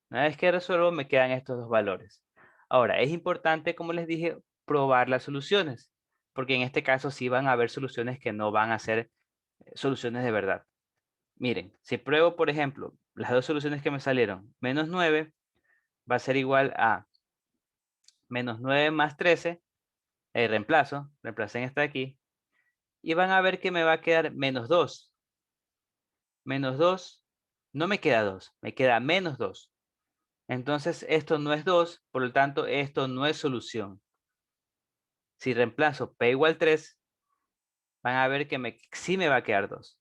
Una vez que resuelvo me quedan estos dos valores. Ahora, es importante, como les dije, probar las soluciones, porque en este caso sí van a haber soluciones que no van a ser soluciones de verdad. Miren, si pruebo, por ejemplo, las dos soluciones que me salieron, menos 9 va a ser igual a menos 9 más 13, reemplacen esta de aquí, y van a ver que me va a quedar menos 2. Menos 2, no me queda 2, me queda menos 2. Entonces esto no es 2, por lo tanto esto no es solución. Si reemplazo p igual 3, van a ver que sí me va a quedar 2.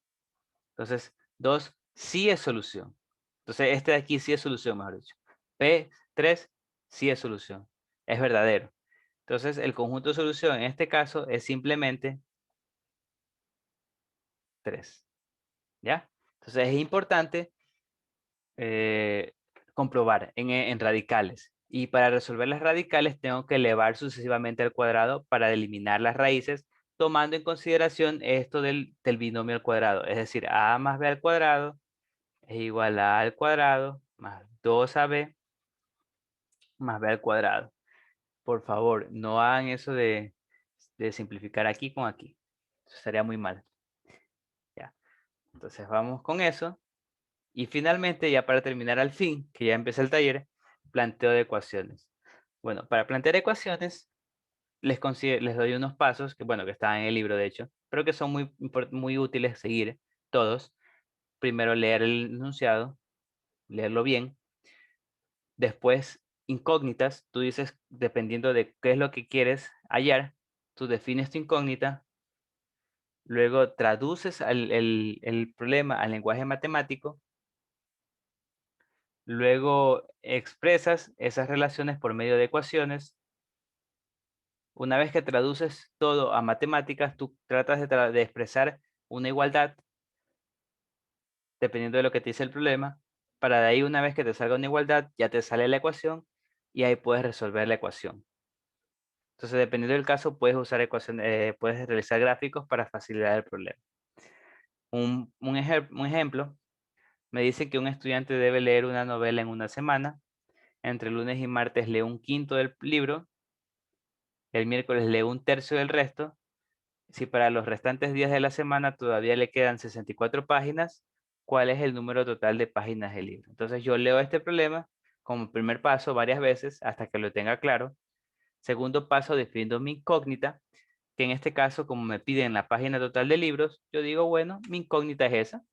Entonces 2 sí es solución. Entonces este de aquí sí es solución, mejor dicho. P3 sí es solución, es verdadero. Entonces el conjunto de solución en este caso es simplemente 3. ¿Ya? Entonces es importante comprobar en radicales. Y para resolver las radicales tengo que elevar sucesivamente al cuadrado para eliminar las raíces, tomando en consideración esto del binomio al cuadrado. Es decir, a más b al cuadrado es igual a al cuadrado más 2ab más b al cuadrado. Por favor, no hagan eso de simplificar aquí con aquí. Eso estaría muy mal. Ya. Entonces vamos con eso. Y finalmente, ya para terminar al fin, que ya empecé el taller, planteo de ecuaciones. Bueno, para plantear ecuaciones, les doy unos pasos, que bueno, que están en el libro de hecho, pero que son muy útiles seguir todos. Primero, leer el enunciado, leerlo bien. Después, incógnitas, tú dices, dependiendo de qué es lo que quieres hallar, tú defines tu incógnita. Luego, traduces el problema al lenguaje matemático. Luego expresas esas relaciones por medio de ecuaciones. Una vez que traduces todo a matemáticas, tú tratas de expresar una igualdad, dependiendo de lo que te dice el problema. Para de ahí, una vez que te salga una igualdad, ya te sale la ecuación y ahí puedes resolver la ecuación. Entonces, dependiendo del caso, puedes usar ecuaciones, puedes realizar gráficos para facilitar el problema. Un ejemplo, me dice que un estudiante debe leer una novela en una semana. Entre lunes y martes lee un quinto del libro. El miércoles lee un tercio del resto. Si para los restantes días de la semana todavía le quedan 64 páginas, ¿cuál es el número total de páginas del libro? Entonces yo leo este problema, como primer paso varias veces hasta que lo tenga claro. Segundo paso, definiendo mi incógnita, que en este caso, como me piden la página total de libros, yo digo, bueno, mi incógnita es esa.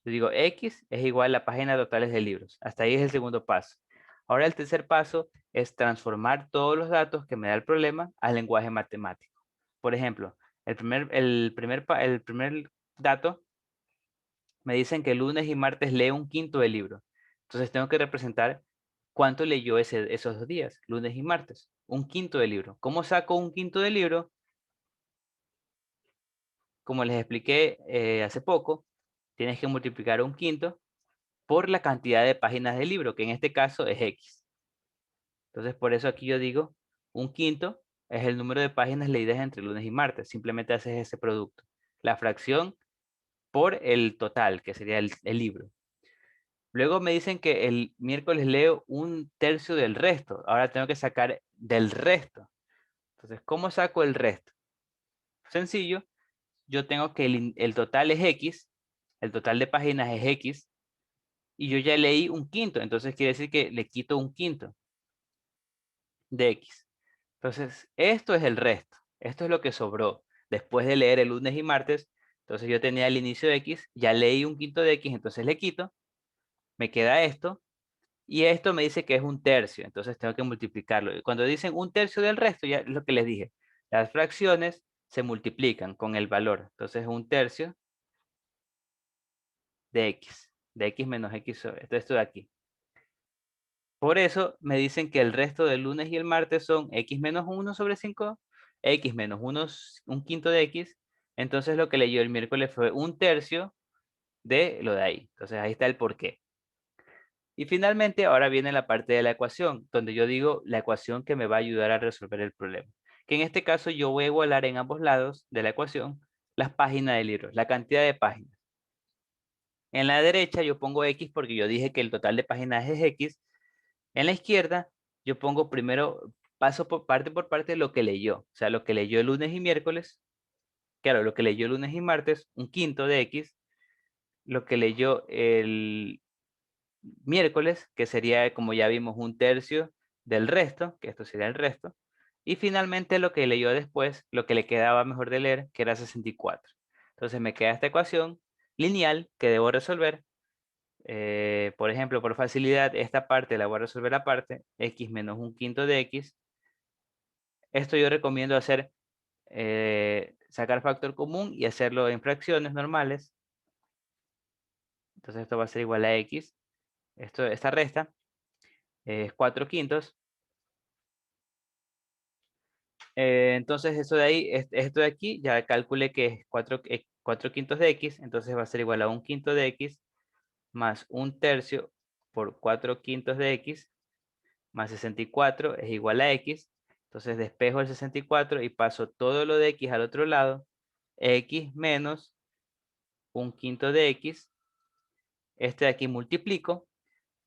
Yo digo, X es igual a la página totales de libros. Hasta ahí es el segundo paso. Ahora el tercer paso es transformar todos los datos que me da el problema al lenguaje matemático. Por ejemplo, el primer dato me dicen que lunes y martes lee un quinto del libro. Entonces tengo que representar cuánto leyó esos 2 días, lunes y martes. Un quinto del libro. ¿Cómo saco un quinto del libro? Como les expliqué hace poco, tienes que multiplicar un quinto por la cantidad de páginas del libro, que en este caso es X. Entonces, por eso aquí yo digo, un quinto es el número de páginas leídas entre lunes y martes. Simplemente haces ese producto. La fracción por el total, que sería el libro. Luego me dicen que el miércoles leo un tercio del resto. Ahora tengo que sacar del resto. Entonces, ¿cómo saco el resto? Sencillo. Yo tengo que el total es X. El total de páginas es X. Y yo ya leí un quinto. Entonces quiere decir que le quito un quinto de X. Entonces, esto es el resto. Esto es lo que sobró. Después de leer el lunes y martes, entonces yo tenía el inicio de X. Ya leí un quinto de X. Entonces le quito. Me queda esto. Y esto me dice que es un tercio, entonces tengo que multiplicarlo. Y cuando dicen un tercio del resto, ya es lo que les dije. Las fracciones se multiplican con el valor. Entonces un tercio de X menos X sobre esto de aquí. Por eso me dicen que el resto del lunes y el martes son X menos 1 sobre 5, X menos 1, un quinto de X. Entonces lo que leyó el miércoles fue un tercio de lo de ahí. Entonces ahí está el porqué. Y finalmente, ahora viene la parte de la ecuación, donde yo digo la ecuación que me va a ayudar a resolver el problema. Que en este caso yo voy a igualar en ambos lados de la ecuación las páginas del libro, la cantidad de páginas. En la derecha yo pongo X porque yo dije que el total de páginas es X. En la izquierda yo pongo primero, paso por parte lo que leyó. O sea, lo que leyó el lunes y miércoles. Claro, lo que leyó el lunes y martes, un quinto de X. Lo que leyó el miércoles, que sería, como ya vimos, un tercio del resto, que esto sería el resto, y finalmente lo que leyó después, lo que le quedaba mejor de leer, que era 64. Entonces me queda esta ecuación lineal que debo resolver. Por ejemplo, por facilidad, esta parte la voy a resolver aparte, X menos un quinto de X. Esto yo recomiendo hacer, sacar factor común y hacerlo en fracciones normales. Entonces esto va a ser igual a X. Esta resta es 4 quintos. Entonces eso de ahí, esto de aquí, ya calculé que es 4 quintos de X, entonces va a ser igual a un quinto de X más un tercio por 4 quintos de X más 64 es igual a X. Entonces despejo el 64 y paso todo lo de X al otro lado. X menos un quinto de X. Este de aquí multiplico.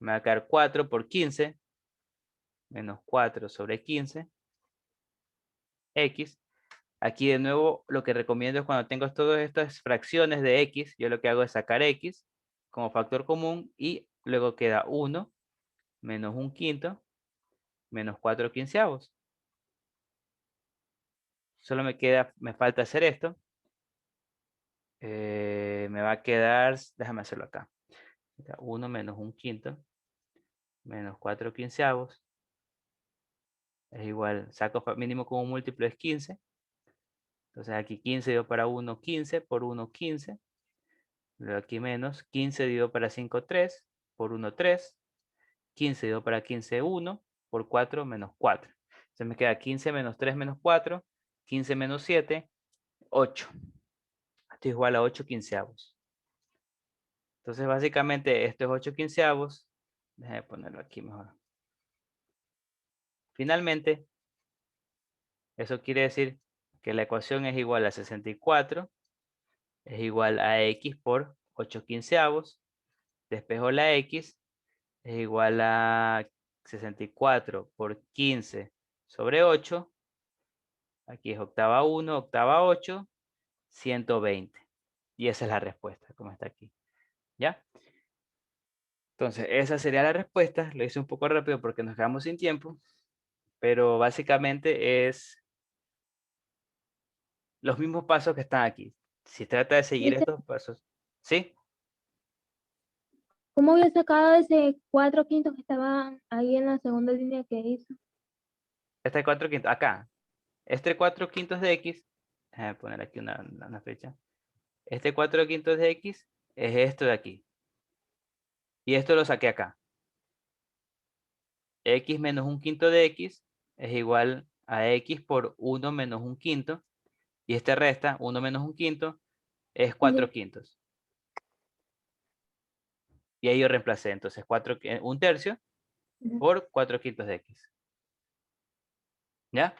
Me va a quedar 4 por 15 menos 4 sobre 15 X. Aquí de nuevo lo que recomiendo es cuando tengo todas estas fracciones de X, yo lo que hago es sacar X como factor común y luego queda 1 menos un quinto menos 4 quinceavos. Solo me falta hacer esto. Me va a quedar, déjame hacerlo acá. 1 menos un quinto menos 4 quinceavos es igual, saco mínimo como múltiplo es 15. Entonces aquí 15 dividido para 1, 15 por 1, 15. Luego aquí menos 15 dividido para 5, 3 por 1, 3. 15 dividido para 15, 1 por 4 menos 4. Entonces me queda 15 menos 3 menos 4, 15 menos 7, 8. Esto es igual a 8 quinceavos. Entonces básicamente esto es 8 quinceavos. Déjame ponerlo aquí mejor. Finalmente, eso quiere decir que la ecuación es igual a 64, es igual a X por 8 quinceavos. Despejo la X, es igual a 64 por 15 sobre 8. Aquí es octava 1, octava 8, 120. Y esa es la respuesta, como está aquí. ¿Ya? Entonces, esa sería la respuesta. Lo hice un poco rápido porque nos quedamos sin tiempo, pero básicamente es los mismos pasos que están aquí. Si trata de seguir estos pasos, ¿sí? ¿Cómo había sacado ese 4/5 que estaba ahí en la segunda línea que hizo? Este 4/5, acá. Este 4/5 de X, déjame poner aquí una flecha. Este 4/5 de X es esto de aquí. Y esto lo saqué acá. X menos 1/5 de X es igual a X por 1 menos 1/5. Y este resta, 1 menos 1/5 es 4/5. Y ahí yo reemplacé, entonces 1/3 Ujú. por 4/5 de X. ¿Ya?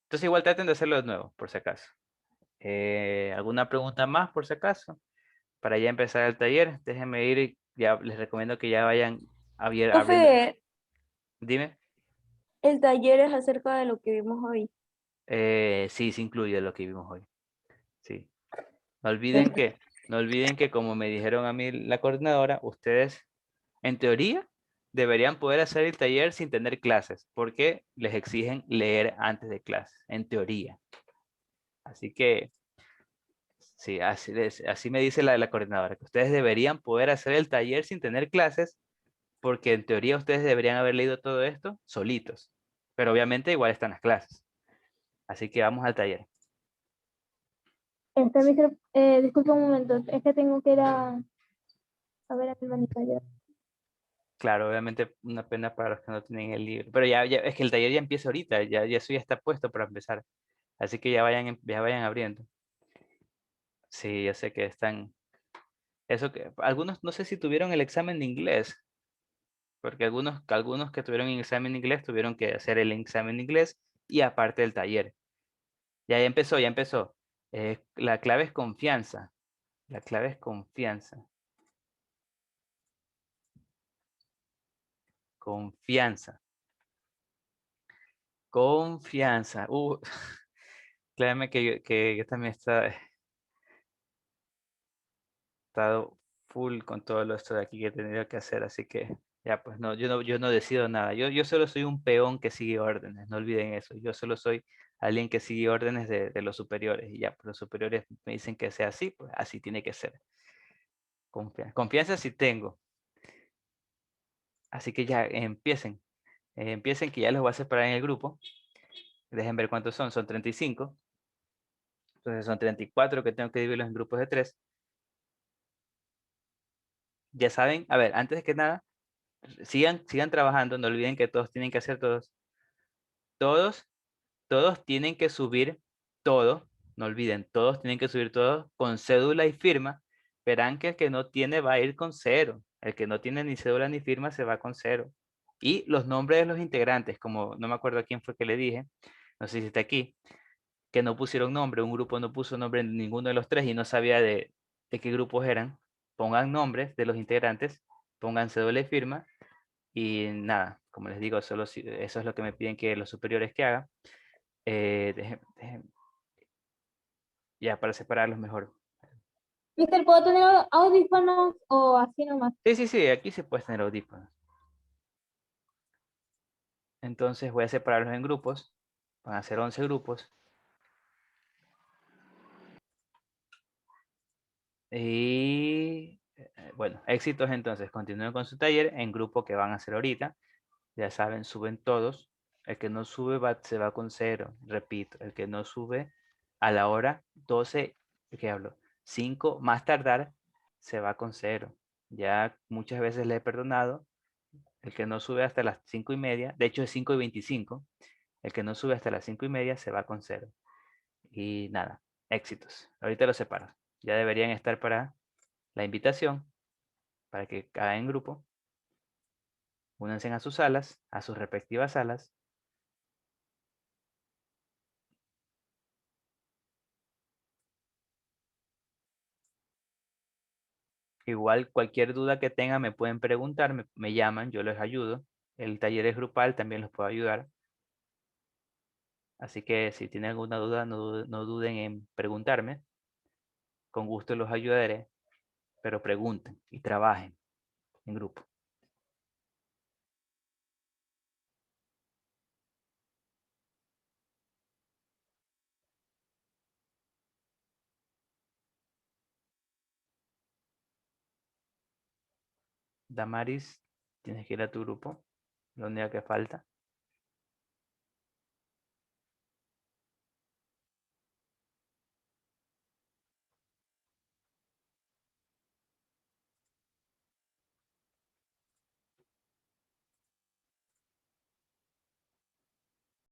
Entonces igual traten de hacerlo de nuevo, por si acaso. ¿Alguna pregunta más, por si acaso? Para ya empezar el taller, déjenme ir y ya les recomiendo que ya vayan abriendo. Profe, Dime. el taller es acerca de lo que vimos hoy. Sí, se incluye lo que vimos hoy. Sí. No olviden que como me dijeron a mí la coordinadora, ustedes en teoría deberían poder hacer el taller sin tener clases, porque les exigen leer antes de clases, en teoría. Así que, sí, así me dice la coordinadora, que ustedes deberían poder hacer el taller sin tener clases, porque en teoría ustedes deberían haber leído todo esto solitos. Pero obviamente igual están las clases. Así que vamos al taller. Mister, disculpa un momento, es que tengo que ir a ver a mi hermanita ya. Claro, obviamente una pena para los que no tienen el libro. Pero ya es que el taller ya empieza ahorita, ya eso ya está puesto para empezar. Así que ya vayan abriendo. Sí, yo sé que están. Eso que algunos no sé si tuvieron el examen de inglés, porque algunos que tuvieron el examen de inglés tuvieron que hacer el examen de inglés y aparte del taller. Ya empezó, ya empezó. La clave es confianza. La clave es confianza. Confianza. Confianza. Créeme que yo también he estado full con todo esto de aquí que he tenido que hacer, así que ya pues no, yo no decido nada. Yo solo soy un peón que sigue órdenes, no olviden eso. Yo solo soy alguien que sigue órdenes de los superiores y ya, pues los superiores me dicen que sea así, pues así tiene que ser. Confianza sí tengo. Así que ya empiecen. Empiecen que ya los voy a separar en el grupo. Dejen ver cuántos son 35. Entonces son 34 que tengo que dividirlos en grupos de 3. Ya saben, a ver, antes de que nada, sigan trabajando, no olviden que todos tienen que hacer todos. Todos tienen que subir todo, no olviden, todos tienen que subir todo con cédula y firma. Verán que el que no tiene va a ir con 0. El que no tiene ni cédula ni firma se va con 0. Y los nombres de los integrantes, como no me acuerdo a quién fue que le dije, no sé si está aquí, que no pusieron nombre, un grupo no puso nombre en ninguno de los tres y no sabía de qué grupos eran. Pongan nombres de los integrantes, pongan cédula y firma y nada, como les digo, eso es lo que me piden que los superiores que hagan. Ya para separarlos mejor. Mister, ¿puedo tener audífonos o así nomás? Sí, aquí se puede tener audífonos. Entonces voy a separarlos en grupos. Van a ser 11 grupos. Y bueno, éxitos entonces. Continúen con su taller en grupo que van a hacer ahorita. Ya saben, suben todos. El que no sube se va con 0. Repito, el que no sube a la hora 12, ¿qué hablo? 5 más tardar, se va con 0. Ya muchas veces le he perdonado. El que no sube hasta las 5:30, de hecho es 5:25, el que no sube hasta las 5:30 se va con 0. Y nada, éxitos. Ahorita los separo. Ya deberían estar para la invitación, para que cada en grupo. Únanse a sus salas, a sus respectivas salas. Igual cualquier duda que tengan me pueden preguntar, me llaman, yo les ayudo. El taller es grupal, también los puedo ayudar. Así que si tienen alguna duda, no duden en preguntarme. Con gusto los ayudaré, pero pregunten y trabajen en grupo. Damaris, tienes que ir a tu grupo. La única que falta.